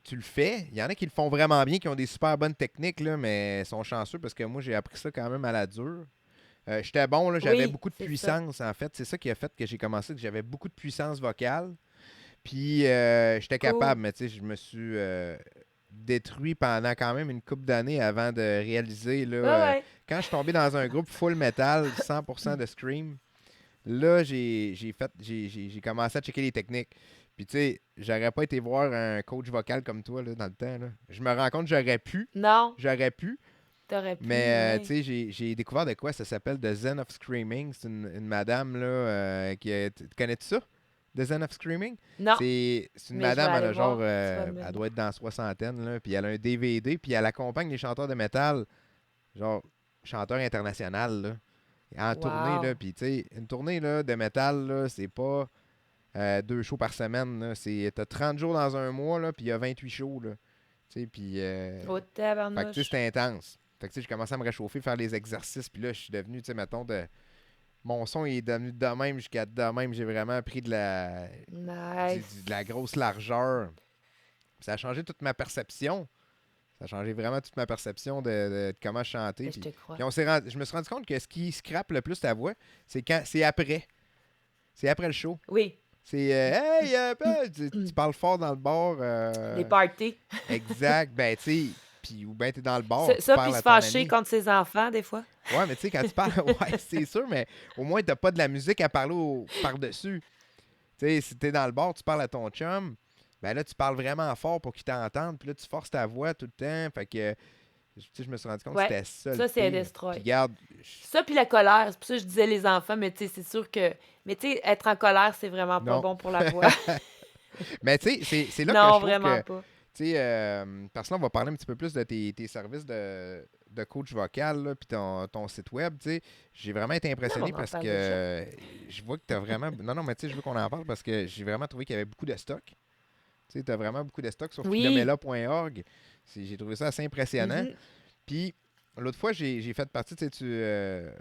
tu le fais. Il y en a qui le font vraiment bien, qui ont des super bonnes techniques, là, mais ils sont chanceux parce que moi, j'ai appris ça quand même à la dure. J'étais bon, là, j'avais Oui, beaucoup de c'est ça. puissance, en fait. C'est ça qui a fait que j'ai commencé, que j'avais beaucoup de puissance vocale. Puis j'étais Cool. capable, mais tu sais, je me suis détruit pendant quand même une couple d'années avant de réaliser, là, Ouais, ouais. quand je suis tombé dans un groupe full metal, 100% de scream, là, j'ai commencé à checker les techniques. Puis tu sais, j'aurais pas été voir un coach vocal comme toi, là, dans le temps, là. Je me rends compte que Non, j'aurais pu, t'aurais pu, mais tu ouais. sais, j'ai découvert de quoi ça s'appelle The Zen of Screaming. C'est une madame, là, tu connais-tu ça? The Zen of Screaming? Non, C'est une mais je vais madame, elle aller a genre, voir. Tu vas me elle le... doit être dans la soixantaine, là, puis elle a un DVD, puis elle accompagne les chanteurs de métal, genre, chanteur international, là, en tournée, là, Wow. puis tu sais, une tournée, là, de métal, là, c'est pas 2 shows par semaine, là, t'as 30 jours dans un mois, là, puis il y a 28 shows, là, tu sais, puis, Au fait que tu sais, tabarnouche. c'était intense. Fait que tu sais, j'ai commencé à me réchauffer, faire les exercices, puis là, je suis devenu, tu sais, mettons, mon son il est devenu de même jusqu'à de même. J'ai vraiment pris de la Nice. grosse largeur. Ça a changé toute ma perception. Ça a changé vraiment toute ma perception de comment chanter. Ben, je Puis, te crois. puis je me suis rendu compte que ce qui scrape le plus ta voix, c'est après. C'est après le show. Oui, C'est Hey, tu parles fort dans le bar. les parties. Exact. Ben, tu sais, puis ou ben t'es dans le bar, tu Ça, puis parles se à ton fâcher ami. contre ses enfants, des fois. Ouais, mais tu sais, quand tu parles, ouais, c'est sûr, mais au moins, t'as pas de la musique à parler par-dessus. Tu sais, si t'es dans le bar, tu parles à ton chum, ben là, tu parles vraiment fort pour qu'il t'entende, puis là, tu forces ta voix tout le temps. Fait que, tu sais, je me suis rendu compte que Ouais, c'était ça le ça, c'est un pire. Puis destroy. garde, Ça, puis la colère. C'est pour ça que je disais les enfants, mais tu sais, c'est sûr que... Mais tu sais, être en colère, c'est vraiment pas non. bon pour la voix. Mais tu sais, c'est là que je Non, trouve vraiment que, pas. tu sais, parce que là, on va parler un petit peu plus de tes services de coach vocal, là, puis ton site web, tu sais. J'ai vraiment été Non, mais impressionné on en parce parle déjà. que je vois que tu as vraiment. Non, non, mais tu sais, je veux qu'on en parle parce que j'ai vraiment trouvé qu'il y avait beaucoup de stock. Tu sais, tu as vraiment beaucoup de stock sur Oui. philomela.org. J'ai trouvé ça assez impressionnant. Mhm. Puis, l'autre fois, j'ai fait partie, tu sais,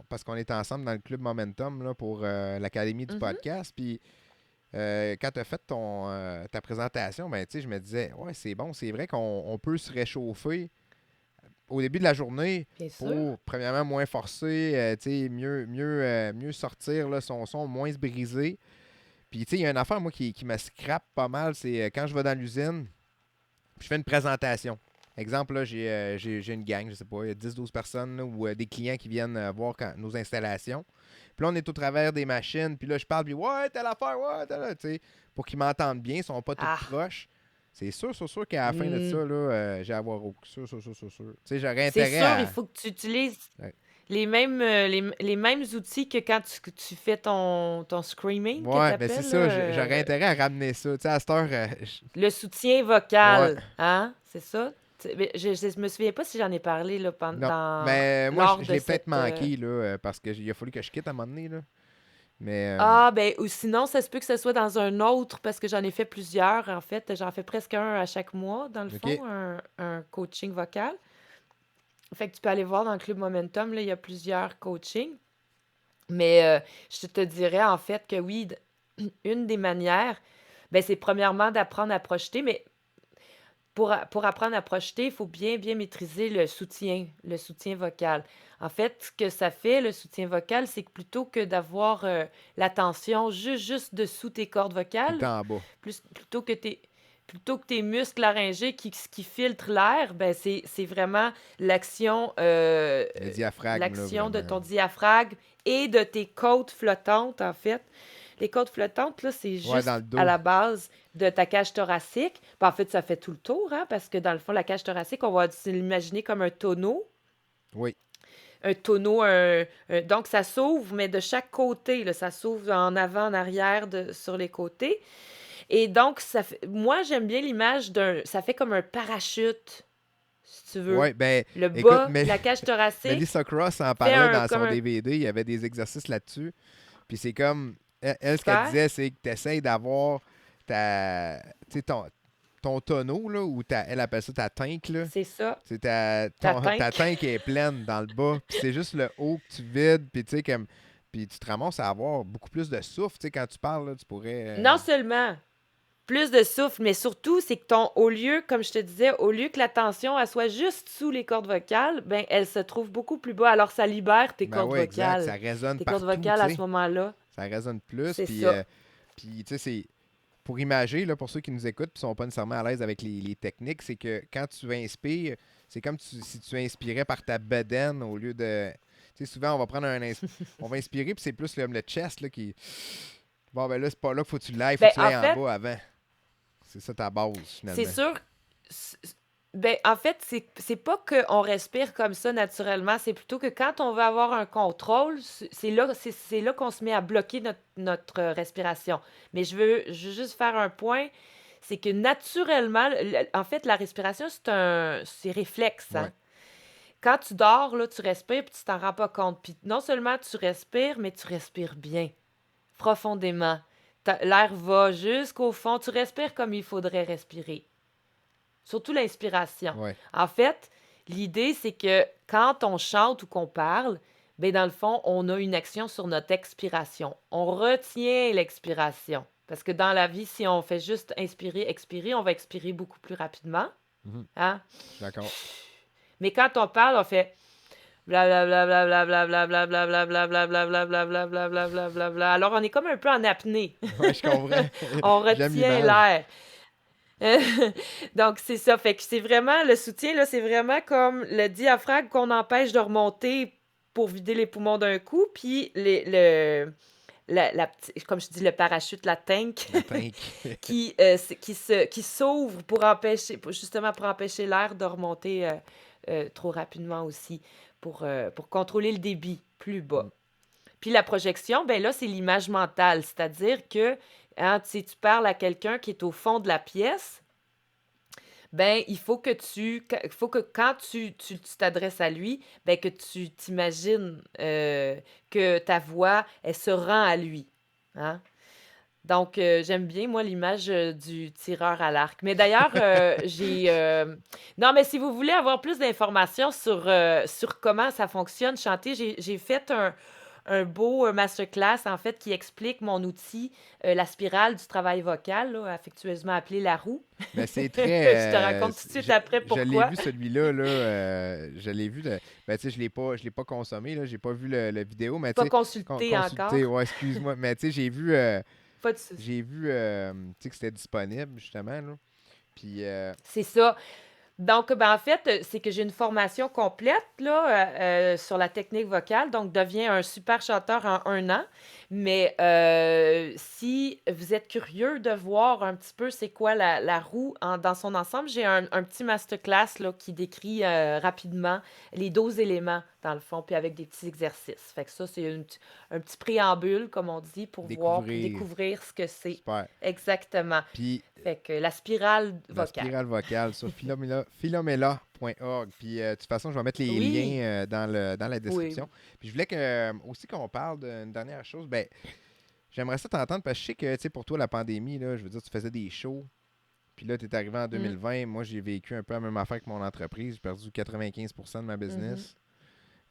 parce qu'on était ensemble dans le club Momentum là, pour l'Académie du Mhm. podcast. Puis, quand tu as fait ta présentation, ben, tu sais, je me disais, ouais, c'est bon, c'est vrai qu'on peut se réchauffer au début de la journée Bien sûr. pour, premièrement, moins forcer, tu sais, mieux sortir là, son son, moins se briser. Puis, tu sais, il y a une affaire, moi, qui me scrape pas mal, c'est quand je vais dans l'usine, puis je fais une présentation. Exemple, là, j'ai une gang, je sais pas, il y a 10-12 personnes là, ou des clients qui viennent voir nos installations. Puis là, on est au travers des machines, puis là, je parle, puis ouais, telle affaire, ouais, telle, tu sais, pour qu'ils m'entendent bien, ils sont pas tous Ah, proches. C'est sûr qu'à la fin de ça, hmm. là, j'ai à avoir sûr. Tu sais, j'aurais C'est intérêt sûr, il à. faut que tu utilises Ouais, les mêmes outils que quand tu fais ton screaming que tu ouais, ben c'est appelles, ça, j'aurais intérêt à ramener ça. Tu sais, à cette heure, le soutien ouais, vocal, hein? C'est ça? Mais je me souviens pas si j'en ai parlé là, non. Mais moi, lors je de l'ai peut-être cette. manqué, là, parce qu'il a fallu que je quitte à un moment donné, là. Mais, Ah, ben, ou sinon, ça se peut que ce soit dans un autre, parce que j'en ai fait plusieurs, en fait. J'en fais presque un à chaque mois, dans le OK. fond, un coaching vocal. Fait que tu peux aller voir dans le Club Momentum, là, il y a plusieurs coachings. Mais je te dirais en fait que oui, une des manières, ben, c'est premièrement d'apprendre à projeter, mais pour apprendre à projeter, il faut bien, bien maîtriser le soutien vocal. En fait, ce que ça fait, le soutien vocal, c'est que plutôt que d'avoir l'attention juste dessous tes cordes Tout le vocales, temps en bas. plutôt que tes muscles laryngés qui filtrent l'air, ben c'est vraiment l'action euh, Le diaphragme, là, l'action de vraiment. ton diaphragme et de tes côtes flottantes, en fait. Les côtes flottantes, là, c'est Ouais, dans le juste à dos. la base de ta cage thoracique. Ben, en fait, ça fait tout le tour, hein, parce que dans le fond, la cage thoracique, on va l'imaginer comme un tonneau. Oui. Un tonneau, donc ça s'ouvre, mais de chaque côté, là, ça s'ouvre en avant, en arrière, sur les côtés. Et donc, moi, j'aime bien l'image ça fait comme un parachute, si tu veux. Ouais, ben, Le écoute, bas, la cage thoracique, Melissa Cross en fait parlait dans comme son un DVD. Il y avait des exercices là-dessus. Puis c'est comme. Ce qu'elle super, disait, c'est que tu essaies d'avoir tu sais, ton tonneau, là, ou elle appelle ça ta tank, là. c'est ça, C'est ta ta tank. tank est pleine dans le bas. Puis c'est juste le haut que tu vides. Puis tu sais, comme. Puis tu te ramasses à avoir beaucoup plus de souffle. Tu sais, quand tu parles, là, tu pourrais. Non seulement plus de souffle, mais surtout, c'est que au lieu, comme je te disais, au lieu que la tension, elle soit juste sous les cordes vocales, ben, elle se trouve beaucoup plus bas. Alors, ça libère tes Ben cordes ouais, exact. Ça vocales. résonne Tes cordes partout, vocales, tu à ce sais. moment-là, Ça résonne plus. c'est ça. Puis tu sais, c'est. Pour imager, là, pour ceux qui nous écoutent et ne sont pas nécessairement à l'aise avec les techniques, c'est que quand tu inspires, c'est comme si tu inspirais par ta bedaine au lieu de. Tu sais, souvent, on va prendre on va inspirer, puis c'est plus le chest là, qui. Bon, ben là, c'est pas là qu'il faut que tu l'ailles, faut Ben, que tu en l'ailles en fait, bas avant. C'est ça ta base, c'est finalement. sûr. c- Ben, en fait, c'est pas qu'on respire comme ça naturellement, c'est plutôt que quand on veut avoir un contrôle, c'est là qu'on se met à bloquer notre respiration. Mais je veux juste faire un point, c'est que naturellement, en fait, la respiration, c'est réflexe, Ouais. hein. Quand tu dors, là, tu respires puis tu t'en rends pas compte. Puis non seulement tu respires, mais tu respires bien, profondément. L'air va jusqu'au fond, tu respires comme il faudrait respirer. Surtout l'inspiration. Ouais. En fait, l'idée, c'est que quand on chante ou qu'on parle, ben dans le fond, on a une action sur notre expiration. On retient l'expiration. Parce que dans la vie, si on fait juste inspirer, expirer, on va expirer beaucoup plus rapidement. Mhm. Hein? Je suis d'accord. Mais quand on parle, on fait blablabla. Alors, on est comme un peu en apnée. Ouais, je comprends. On J'aime retient l'image. l'air. Donc, c'est ça. Fait que c'est vraiment, le soutien, là, c'est vraiment comme le diaphragme qu'on empêche de remonter pour vider les poumons d'un coup, puis comme je dis, le parachute, la tank, La tank. qui s'ouvre justement pour empêcher l'air de remonter trop rapidement aussi, pour contrôler le débit plus bas. Puis la projection, ben là, c'est l'image mentale, c'est-à-dire que si tu parles à quelqu'un qui est au fond de la pièce, ben il faut que quand tu t'adresses à lui, ben que tu t'imagines que ta voix, elle se rend à lui. Hein? Donc, j'aime bien, moi, l'image du tireur à l'arc. Mais d'ailleurs, non, mais si vous voulez avoir plus d'informations sur comment ça fonctionne, chanter, j'ai fait un beau masterclass, en fait, qui explique mon outil, la spirale du travail vocal, là, affectueusement appelée la roue. Mais c'est Je te très. raconte tout de suite après Je l'ai pourquoi. vu celui-là, là. Je l'ai vu. Ben, tu sais, je l'ai pas consommé, là. J'ai pas vu le vidéo, mais tu Pas sais, consulté consulté, encore. ouais, excuse-moi. Mais tu sais, Pas de souci. j'ai vu tu sais, que c'était disponible, justement, là. Puis, C'est ça. Donc, ben, en fait, c'est que j'ai une formation complète là, sur la technique vocale, donc deviens un super chanteur en 1 an. Mais si vous êtes curieux de voir un petit peu c'est quoi la roue dans son ensemble, j'ai un petit masterclass là, qui décrit rapidement les 12 éléments, dans le fond, puis avec des petits exercices. Fait que ça, c'est un petit préambule, comme on dit, pour voir, pour découvrir. découvrir ce que c'est. Super. Exactement. Puis, Fait que la spirale la vocale. spirale vocale sur philomela.org. Puis, de toute façon, je vais mettre les Oui, liens dans la oui. description. Puis, je voulais aussi qu'on parle d'une dernière chose. Ben, j'aimerais ça t'entendre parce que je sais que, tu sais, pour toi, la pandémie, là, je veux dire, tu faisais des shows. Puis là, tu es arrivé en Mm, 2020. Moi, j'ai vécu un peu la même affaire que mon entreprise. J'ai perdu 95% de ma mhm. business.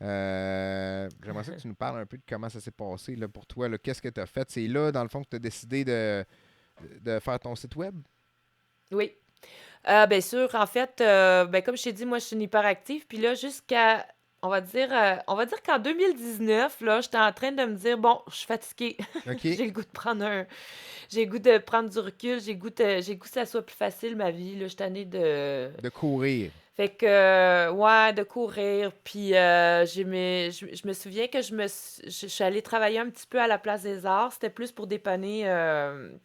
J'aimerais ça que tu nous parles un peu de comment ça s'est passé là, pour toi. Là. Qu'est-ce que tu as fait? C'est là, dans le fond, que tu as décidé de faire ton site web? Oui. Bien sûr, en fait, ben, comme je t'ai dit, moi, je suis une hyperactive. Puis là, jusqu'à, on va dire qu'en 2019, là, j'étais en train de me dire, bon, je suis fatiguée. OK. J'ai le goût de j'ai le goût de prendre du recul. J'ai le goût que ça soit plus facile, ma vie. Là, je suis tannée de, De courir. fait que, ouais, de courir. Puis, je me souviens que je suis allée travailler un petit peu à la Place des Arts. C'était plus pour dépanner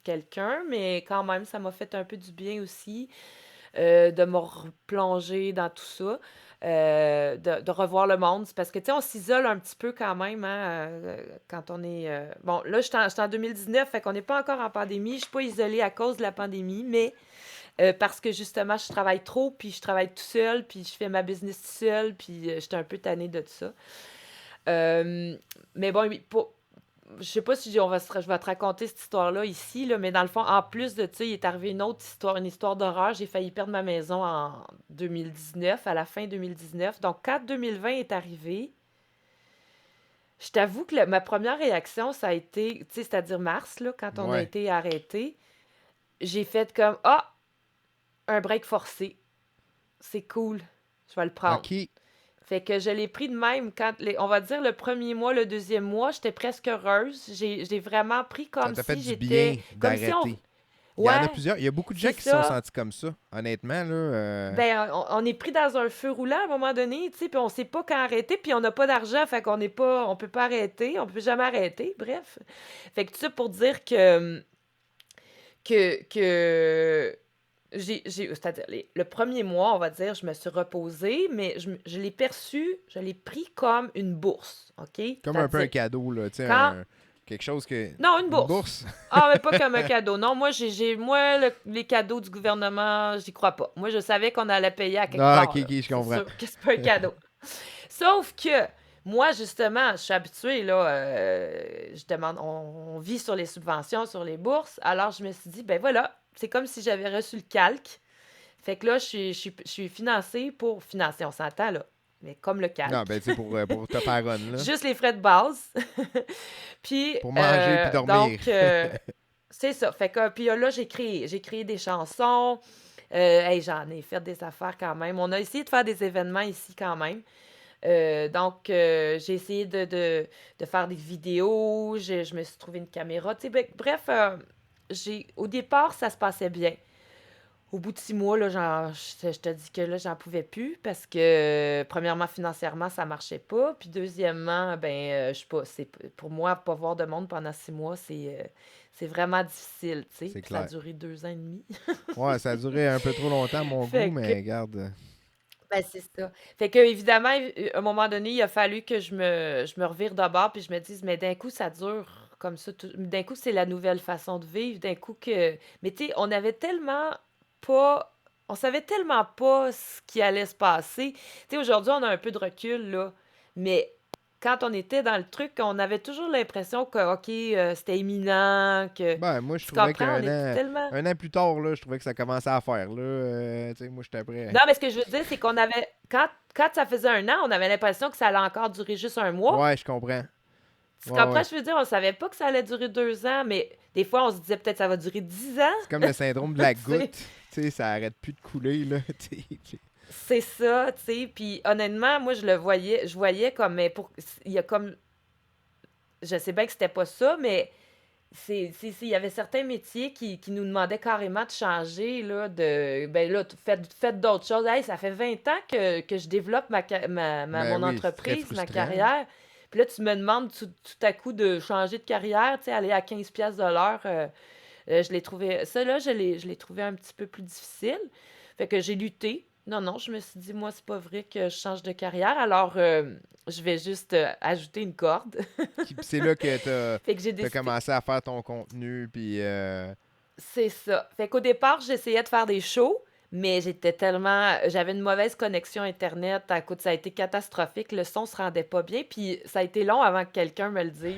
quelqu'un, mais quand même, ça m'a fait un peu du bien aussi de me replonger dans tout ça, de revoir le monde. C'est parce que, tu sais, on s'isole un petit peu quand même, hein, quand on est... Bon, là, j'étais en 2019, fait qu'on n'est pas encore en pandémie. Je suis pas isolée à cause de la pandémie, mais parce que justement, je travaille trop, puis je travaille tout seul, puis je fais ma business tout seul, puis j'étais un peu tannée de tout ça. Euh, mais bon, je sais pas si je vais te raconter cette histoire-là ici, là, mais dans le fond, en plus de ça, il est arrivé une autre histoire, une histoire d'horreur. J'ai failli perdre ma maison en 2019, à la fin 2019. Donc, quand 2020 est arrivé, je t'avoue que ma première réaction, ça a été, tu sais, c'est-à-dire mars, là, quand on a Ouais. été arrêté, j'ai fait comme, ah, un break forcé. C'est cool, je vais le prendre. OK. Fait que je l'ai pris de même quand, on va dire le premier mois, le deuxième mois, j'étais presque heureuse. J'ai vraiment pris Ça comme t'a fait si du j'étais, bien comme si on, d'arrêter. Il y en a ouais, plusieurs. Il y a beaucoup de gens c'est qui se sont ça. sentis comme ça, honnêtement. Là, Ben, on est pris dans un feu roulant à un moment donné, tu sais, puis on sait pas quand arrêter, puis on n'a pas d'argent, fait qu'on n'est pas, on peut pas arrêter, on peut jamais arrêter, bref. Fait que tout ça pour dire que c'est-à-dire, le premier mois, on va dire, je me suis reposée, mais je l'ai perçu, je l'ai pris comme une bourse, OK? comme un peu un C'est-à-dire, cadeau, là, tu sais, quand... quelque chose que. Non, une Une bourse. bourse. Ah, mais pas comme un cadeau. Non, moi, moi les cadeaux du gouvernement, j'y crois pas. Moi, je savais qu'on allait payer à quelque Ah, ok, part, là. ok, je C'est comprends. sûr que c'est pas un cadeau. Sauf que moi, justement, je suis habituée, là, je demande, on vit sur les subventions, sur les bourses. Alors, je me suis dit, ben voilà, c'est comme si j'avais reçu le calque. Fait que là, je suis financée pour financer, on s'entend, là. Mais comme le Non, calque. ben, tu sais, pour te faire run, là. Juste les frais de base. Puis, Pour manger puis dormir. donc, c'est ça. Fait que, puis là, j'ai créé des chansons. Hey, j'en ai fait des affaires quand même. On a essayé de faire des événements ici quand même. Donc, j'ai essayé de faire des vidéos. Je me suis trouvé une caméra. Tu sais, bref, au départ, ça se passait bien. Au bout de 6 mois, là, je te dis que là, j'en pouvais plus parce que, premièrement, financièrement, ça marchait pas. Puis, deuxièmement, ben, je sais pas, pour moi, pas voir de monde pendant 6 mois, c'est vraiment difficile, tu sais. C'est Puis, ça a clair. duré 2 ans et demi. Ouais, ça a duré un peu trop longtemps à mon goût, Fait que, mais regarde. ben, c'est ça. Fait que, évidemment, à un moment donné, il a fallu que je me revire de bord puis je me dise, mais d'un coup, ça dure comme ça. D'un coup, c'est la nouvelle façon de vivre. D'un coup que. Mais tu sais, pas. On savait tellement pas ce qui allait se passer. Tu sais, aujourd'hui, on a un peu de recul, là. Mais quand on était dans le truc, on avait toujours l'impression que, OK, c'était imminent, que. Ben, moi, je Tu trouvais comprends? On était tellement. un an plus tard, là, je trouvais que ça commençait à faire, là. Tu sais, moi, j'étais prêt. Non, mais ce que je veux dire, c'est qu'on avait. Quand ça faisait 1 an, on avait l'impression que ça allait encore durer juste un mois. Ouais, je comprends. Tu Tu Ouais, comprends, ouais. je veux dire, on savait pas que ça allait durer 2 ans, mais des fois, on se disait peut-être ça va durer 10 ans. C'est comme le syndrome de la Tu sais, goutte. Tu sais, ça arrête plus de couler, là. c'est ça, tu sais. Puis honnêtement, moi, je voyais comme, mais il y a comme, je sais bien que c'était pas ça, mais il y avait certains métiers qui nous demandaient carrément de changer, là, ben là, faites d'autres choses. Hey, ça fait 20 ans que je développe Ben mon oui, c'est très entreprise, ma frustrant. carrière. Puis là, tu me demandes tout à coup de changer de carrière, tu sais, aller à 15 pièces de l'heure. Je l'ai trouvé, ça là, je l'ai trouvé un petit peu plus difficile. Fait que j'ai lutté. Non, non, je me suis dit, moi, c'est pas vrai que je change de carrière, alors je vais juste ajouter une corde. Puis c'est là que Fait que j'ai t'as décidé. commencé à faire ton contenu, puis... C'est ça. Fait qu'au départ, j'essayais de faire des shows, mais j'avais une mauvaise connexion Internet. Écoute, ça a été catastrophique. Le son se rendait pas bien, puis ça a été long avant que quelqu'un me le dise.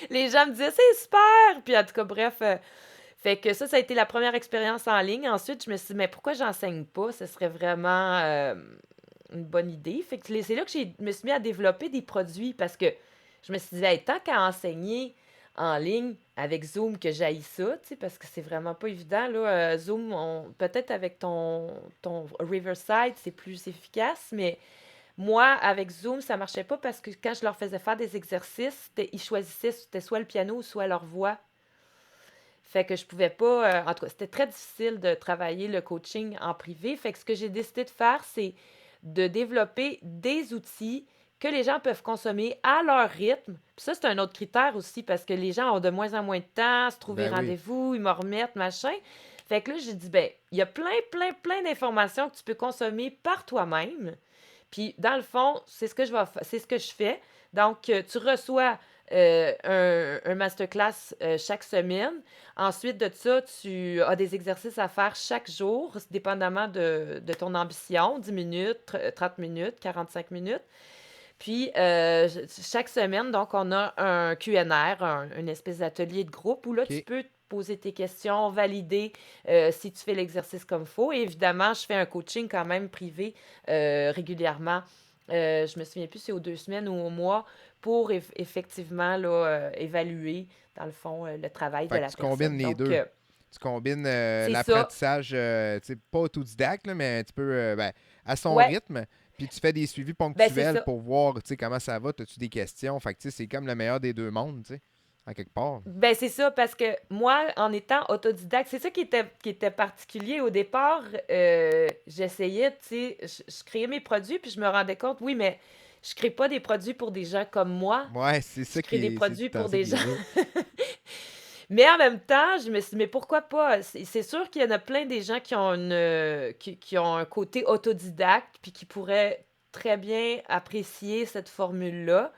Les gens me disaient, c'est super! Puis en tout cas, bref. Fait que ça a été la première expérience en ligne. Ensuite, je me suis dit, mais pourquoi j'enseigne pas? Ce serait vraiment une bonne idée. Fait que c'est là que je me suis mis à développer des produits parce que je me suis dit, hey, tant qu'à enseigner en ligne avec Zoom, que j'haïs ça, tu sais, parce que c'est vraiment pas évident, là. Zoom, peut-être avec ton Riverside, c'est plus efficace, mais moi, avec Zoom, ça marchait pas parce que quand je leur faisais faire des exercices, ils choisissaient, c'était soit le piano ou soit leur voix. Fait que je pouvais pas. En tout cas, c'était très difficile de travailler le coaching en privé. Fait que ce que j'ai décidé de faire, c'est de développer des outils que les gens peuvent consommer à leur rythme. Puis ça, c'est un autre critère aussi parce que les gens ont de moins en moins de temps, se trouver Ben oui. rendez-vous, ils me remettent, machin. Fait que là, j'ai dit, ben, il y a plein d'informations que tu peux consommer par toi-même. Puis, dans le fond, c'est ce que je fais. Donc, tu reçois un masterclass chaque semaine. Ensuite de ça, tu as des exercices à faire chaque jour, dépendamment de ton ambition, 10 minutes, 30 minutes, 45 minutes. Puis, chaque semaine, donc, on a un Q&R, une espèce d'atelier de groupe où là, tu OK. peux poser tes questions, valider si tu fais l'exercice comme il faut. Et évidemment, je fais un coaching quand même privé régulièrement. Je me souviens plus si c'est aux 2 semaines ou au mois pour effectivement là, évaluer, dans le fond, le travail de Fait que la tu combines personne. les Donc, deux. Tu combines c'est ça. l'apprentissage, tu sais, pas autodidacte, là, mais un petit peu ben, à son Ouais, rythme. Puis tu fais des suivis ben c'est ponctuels ça. pour voir, tu sais, comment ça va. As-tu des questions? Fait que, tu sais, c'est comme le meilleur des deux mondes, tu sais, en quelque part. Ben, c'est ça, parce que moi, en étant autodidacte, c'est ça qui était particulier. Au départ, j'essayais, tu sais, je créais mes produits, puis je me rendais compte, oui, mais je crée pas des produits pour des gens comme moi. Ouais, c'est Je ça crée des qui est, c'est produits tout le temps pour ça des qui est gens. dur. Mais en même temps, je me suis dit, mais pourquoi pas? C'est sûr qu'il y en a plein des gens qui ont un côté autodidacte, puis qui pourraient très bien apprécier cette formule-là.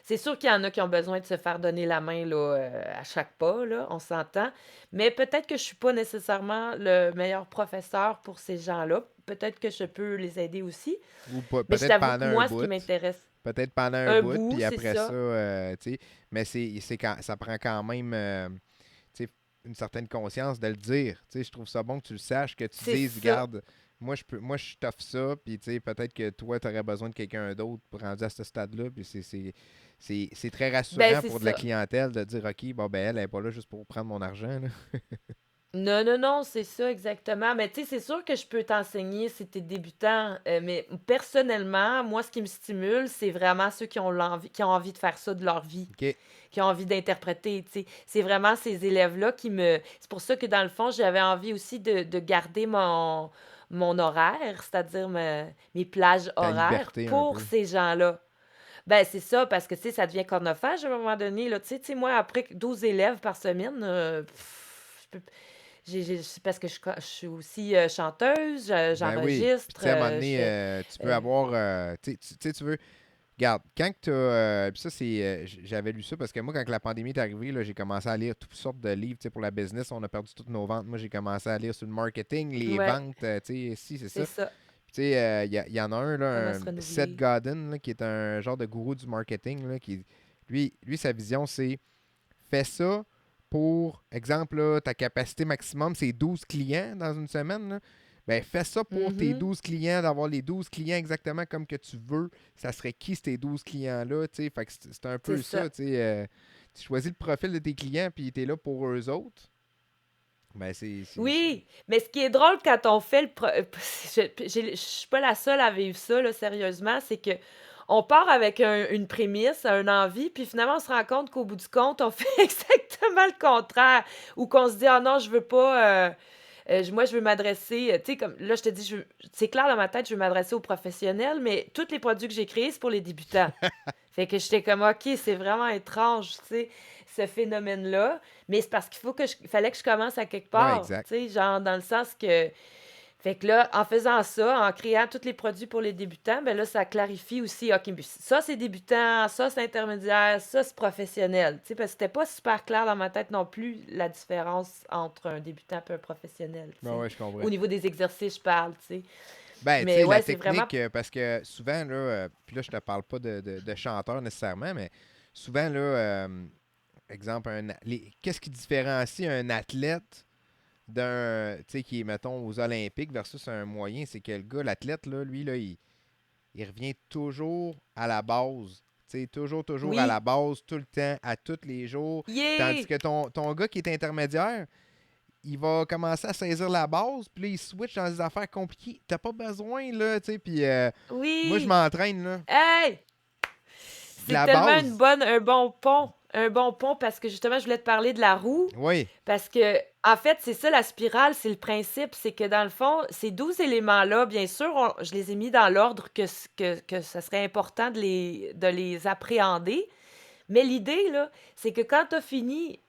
C'est sûr qu'il y en a qui ont besoin de se faire donner la main là, à chaque pas, là, on s'entend. Mais peut-être que je suis pas nécessairement le meilleur professeur pour ces gens-là. Peut-être que je peux les aider aussi. Ou Mais je peut-être t'avoue que pendant un moi, ce qui bout. m'intéresse, Peut-être pendant un un bout, bout, puis c'est après ça, ça. tu sais. Mais ça prend quand même, tu sais, une certaine conscience de le dire. Tu sais, je trouve ça bon que tu le saches, que tu C'est dises, ça. regarde, moi, je t'offre ça, puis tu sais, peut-être que toi, tu aurais besoin de quelqu'un d'autre pour rendre à ce stade-là, puis c'est très Ben, rassurant c'est pour de la ça. clientèle de dire, OK, bon, ben, elle n'est pas là juste pour prendre mon argent, là. Non, non, non, c'est ça exactement. Mais tu sais, c'est sûr que je peux t'enseigner si t'es débutant. Mais personnellement, moi, ce qui me stimule, c'est vraiment ceux qui ont envie de faire ça de leur vie, OK, qui ont envie d'interpréter, tu sais. C'est vraiment ces élèves-là qui me... C'est pour ça que, dans le fond, j'avais envie aussi de garder mon horaire, c'est-à-dire mes plages ta horaires liberté un pour peu. ces gens-là. Ben, c'est ça, parce que, tu sais, ça devient chronophage à un moment donné, là. Tu sais, moi, après 12 élèves par semaine, c'est parce que je suis aussi chanteuse, Ben oui. Puis tu j'enregistre, sais, à un moment je donné, fais... tu peux euh, avoir, tu sais, tu veux. Regarde, quand tu as. Puis ça, c'est. J'avais lu ça parce que moi, quand la pandémie est arrivée, là, j'ai commencé à lire toutes sortes de livres tu sais, pour la business. On a perdu toutes nos ventes. Moi, j'ai commencé à lire sur le marketing, les ouais, ventes, tu sais, si, c'est c'est ça. ça. Puis tu sais, il y en a un, Comment là, se Seth renouveler. Godin, là, qui est un genre de gourou du marketing, là, lui, sa vision, c'est fais ça pour, exemple, là, ta capacité maximum, c'est 12 clients dans une semaine, là. Ben, fais ça pour tes Mhm. 12 clients, d'avoir les 12 clients exactement comme que tu veux. Ça serait qui ces 12 clients-là, tu sais? Fait que c'est un C'est peu ça. ça, tu sais. Tu choisis le profil de tes clients, puis t'es là pour eux autres. Ben, Oui, mais ce qui est drôle quand on fait je suis pas la seule à vivre ça, là, sérieusement, c'est que on part avec une prémisse, une envie, puis finalement, on se rend compte qu'au bout du compte, on fait exactement le contraire. Ou qu'on se dit, ah non, je veux pas. Moi, je veux m'adresser, tu sais, comme là, je te dis, c'est clair dans ma tête, je veux m'adresser aux professionnels, mais tous les produits que j'ai créés, c'est pour les débutants. Fait que j'étais comme, OK, c'est vraiment étrange, tu sais, ce phénomène-là. Mais c'est parce fallait que je commence à quelque Ouais, part, exact. tu sais, genre dans le sens que. Fait que là, en faisant ça, en créant tous les produits pour les débutants, ben là, ça clarifie aussi, OK, mais ça, c'est débutant, ça, c'est intermédiaire, ça, c'est professionnel. Tu sais, parce que c'était pas super clair dans ma tête non plus, la différence entre un débutant et un professionnel, tu Ben sais. ouais, je comprends. Au niveau des exercices, je parle, tu sais. Ben, tu Mais sais, la ouais, c'est vraiment. technique, parce que souvent, là, puis là, je te parle pas de chanteur nécessairement, mais souvent, là, exemple, qu'est-ce qui différencie un athlète d'un, tu sais, qui est, mettons, aux Olympiques versus un moyen, c'est que le gars, l'athlète, là, lui, là, il revient toujours à la base. Tu sais, toujours à la Oui, base, tout le temps, à tous les jours. Tandis yeah! que ton gars qui est intermédiaire, il va commencer à saisir la base, puis là, il switch dans des affaires compliquées. T'as pas besoin, là, tu sais, puis moi, je Oui! m'entraîne, là. Hey! De C'est la tellement base, un bon pont. Un bon pont parce que justement, je voulais te parler de la roue. oui, Parce que, en fait, c'est ça la spirale, c'est le principe. C'est que dans le fond, ces 12 éléments-là, bien sûr, je les ai mis dans l'ordre que ça serait important de les appréhender. Mais l'idée, là, c'est que quand tu as fini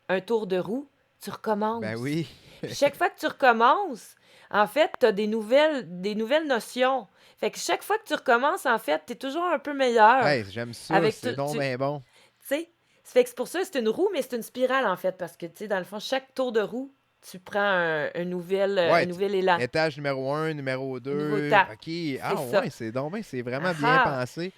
un tour de roue, tu ben recommences. oui. Puis chaque fois que tu recommences, en fait, tu as des nouvelles notions. Fait que chaque fois que tu recommences, en fait, tu es toujours un peu meilleur. Hey, j'aime ça, Avec c'est donc ben bon. tu sais, ça fait que c'est pour ça, c'est une roue, mais c'est une spirale, en fait, parce que, tu sais, dans le fond, chaque tour de roue, tu prends un Ouais, nouvel élan, étage numéro un, numéro un nouveau 2. tap. OK. C'est Ah ça. ouais, c'est donc ben, c'est vraiment Ah bien ah! pensé.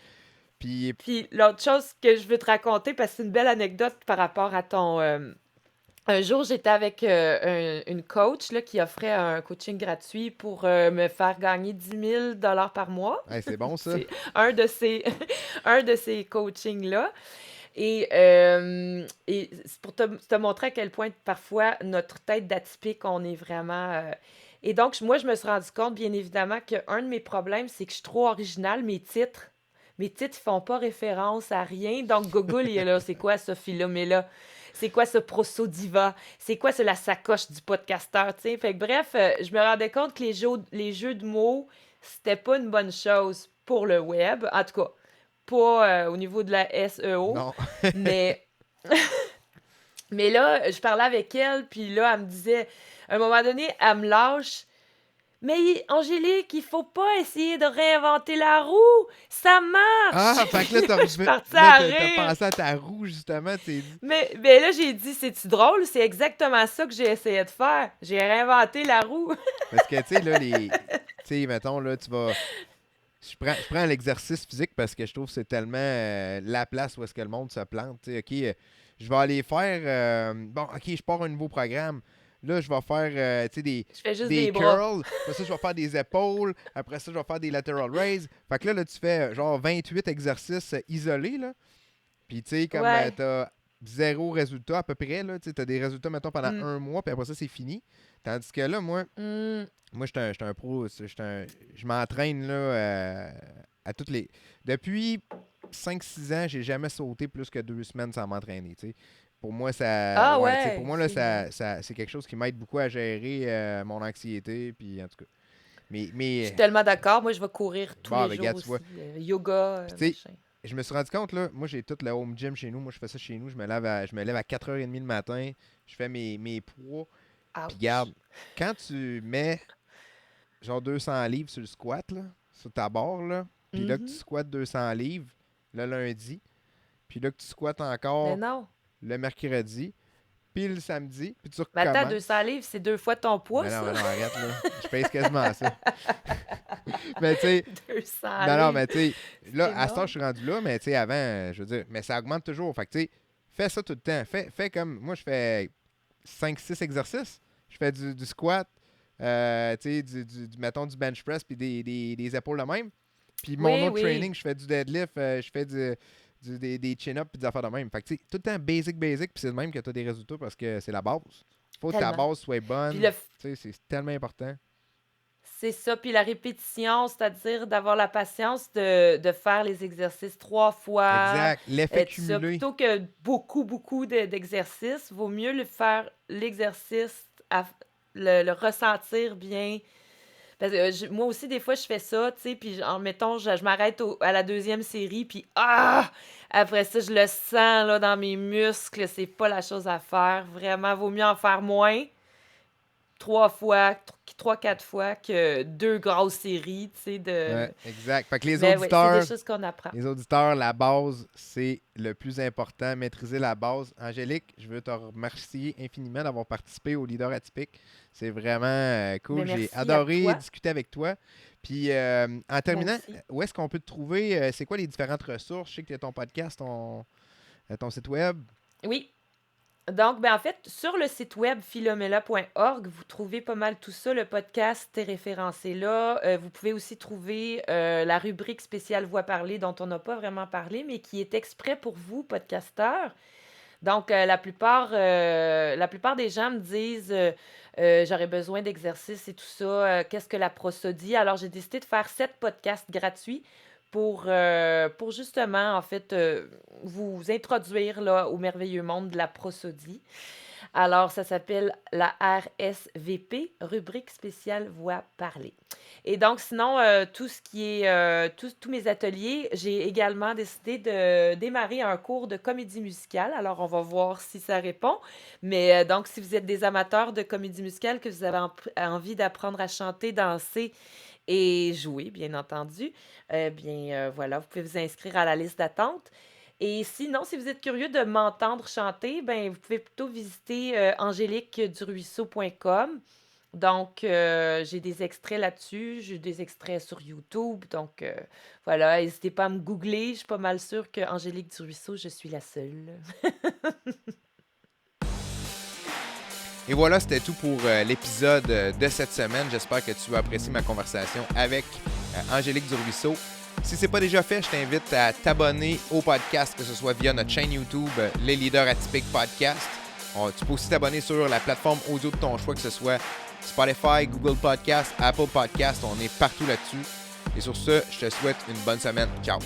Puis, Puis l'autre chose que je veux te raconter, parce que c'est une belle anecdote par rapport à ton... un jour, j'étais avec une coach là, qui offrait un coaching gratuit pour me faire gagner 10 000 $ par mois. hey, c'est bon ça. C'est un de ces, un de ces coachings-là. Et c'est pour te montrer à quel point parfois notre tête d'atypique, on est vraiment. Et donc, moi, je me suis rendu compte, bien évidemment, qu'un de mes problèmes, c'est que je suis trop originale. Mes titres, ils font pas référence à rien. Donc, Google, il est là. C'est quoi ça, Philomela? C'est quoi ce prosodiva? C'est quoi la sacoche du podcasteur? Tu sais? Fait que, bref, je me rendais compte que les jeux de mots, c'était pas une bonne chose pour le web. En tout cas, pas au niveau de la SEO, Non. mais, mais là, je parlais avec elle, puis là, elle me disait, à un moment donné, elle me lâche. Mais Angélique, il faut pas essayer de réinventer la roue, ça marche! Ah, fait que là, Je suis partie là, à t'as rire. pensé à ta roue, justement. Tu t'es dit. Mais là, j'ai dit, c'est-tu drôle? C'est exactement ça que j'ai essayé de faire. J'ai réinventé la roue. Parce que, tu sais, là, tu sais, mettons, là, tu vas. Je prends l'exercice physique parce que je trouve que c'est tellement la place où est-ce que le monde se plante. Tu sais, OK, je vais aller faire. Bon, OK, je pars un nouveau programme. Là, je vais faire tu sais, Je fais juste des des bras. curls. Après ça, je vais faire des épaules. Après ça, je vais faire des lateral raises. Fait que là, tu fais genre 28 exercices isolés. Là. Puis, tu sais, comme Ouais. t'as zéro résultat à peu près. Tu as des résultats, mettons, pendant Mm. un mois. Puis après ça, c'est fini. Tandis que là, Mm. moi, j'étais un pro. Je m'entraîne là, à toutes les. Depuis 5-6 ans, j'ai jamais sauté plus que 2 semaines sans m'entraîner. Tu sais. Pour moi, ça. Ah Ouais, tu sais, pour ouais, moi, là, c'est bien. c'est quelque chose qui m'aide beaucoup à gérer mon anxiété. Puis en tout cas. Mais, Je suis mais tellement d'accord. Moi, je vais courir tous bon, les ben, jours regarde, tu vois. aussi. Yoga, Puis tu sais, machin. je me suis rendu compte, là, moi, j'ai tout le home gym chez nous. Moi, je fais ça chez nous. Je me lève à 4h30 le matin. Je fais mes poids. Puis Ouch. garde, quand tu mets genre 200 livres sur le squat, là, sur ta barre, là, puis là que tu Mhm. squattes 200 livres le lundi, puis là que tu squattes Mais encore non. le mercredi, puis le samedi, puis tu Mais attends, recommences. 200 livres, c'est 2 fois ton poids, ça? Mais non, arrête, là. Je pèse quasiment ça. Mais tu sais, 200 non, non, livres. mais tu sais, C'est là, à ce temps, je énorme. suis rendu là, mais tu sais, avant, je veux dire, mais ça augmente toujours. Fait que tu sais, fais ça tout le temps. Fais comme, moi, je fais 5-6 exercices. Je fais du squat, mettons du bench press puis des épaules de même. Puis mon Oui, autre oui. training, je fais du deadlift, je fais des chin-ups puis des affaires de même. Fait que tu sais, tout le temps basic, puis c'est le même que tu as des résultats parce que c'est la base. Faut que ta Tellement. base soit Puis bonne. Tu sais, c'est tellement important. c'est ça, puis la répétition, c'est-à-dire d'avoir la patience de faire les exercices 3 fois, Exact. L'effet tout ça. cumulé. Plutôt que beaucoup d'exercices, vaut mieux faire l'exercice, le ressentir bien. Parce que moi aussi, des fois, je fais ça, tu sais, puis mettons, je m'arrête à la deuxième série, puis après ça, je le sens là, dans mes muscles, c'est pas la chose à faire. Vraiment, vaut mieux en faire moins, 3, 4 fois que 2 grosses séries, tu sais, Ouais, exact. Fait que les Mais oui, c'est des auditeurs, choses qu'on apprend. la base, c'est le plus important. Maîtriser la base. Angélique, je veux te remercier infiniment d'avoir participé au Leader Atypique. C'est vraiment cool. Mais J'ai merci à adoré toi. discuter avec toi. Puis, en Moi terminant, aussi. où est-ce qu'on peut te trouver? C'est quoi les différentes ressources? Je sais que tu as ton podcast, ton site web. Oui. Donc, en fait, sur le site web philomela.org, vous trouvez pas mal tout ça. Le podcast est référencé là. Vous pouvez aussi trouver la rubrique spéciale Voix parlée dont on n'a pas vraiment parlé, mais qui est exprès pour vous, podcasteurs. Donc, la plupart des gens me disent j'aurais besoin d'exercices et tout ça. Qu'est-ce que la prosodie? Alors, j'ai décidé de faire 7 podcasts gratuits pour justement, en fait, vous introduire là, au merveilleux monde de la prosodie. Alors, ça s'appelle la RSVP, rubrique spéciale voix parlée. Et donc, sinon, tout ce qui est, tous mes ateliers, j'ai également décidé de démarrer un cours de comédie musicale. Alors, on va voir si ça répond. Mais donc, si vous êtes des amateurs de comédie musicale, que vous avez envie d'apprendre à chanter, danser et jouer, bien entendu, voilà, vous pouvez vous inscrire à la liste d'attente. Et sinon, si vous êtes curieux de m'entendre chanter, vous pouvez plutôt visiter angéliqueduruisseau.com. Donc, j'ai des extraits là-dessus, j'ai des extraits sur YouTube. Donc, voilà, n'hésitez pas à me googler. Je suis pas mal sûre que Angélique Duruisseau, je suis la seule. Et voilà, c'était tout pour l'épisode de cette semaine. J'espère que tu as apprécié ma conversation avec Angélique Duruisseau. Si ce n'est pas déjà fait, je t'invite à t'abonner au podcast, que ce soit via notre chaîne YouTube, Les Leaders Atypiques Podcast. Tu peux aussi t'abonner sur la plateforme audio de ton choix, que ce soit Spotify, Google Podcast, Apple Podcast. On est partout là-dessus. Et sur ce, je te souhaite une bonne semaine. Ciao!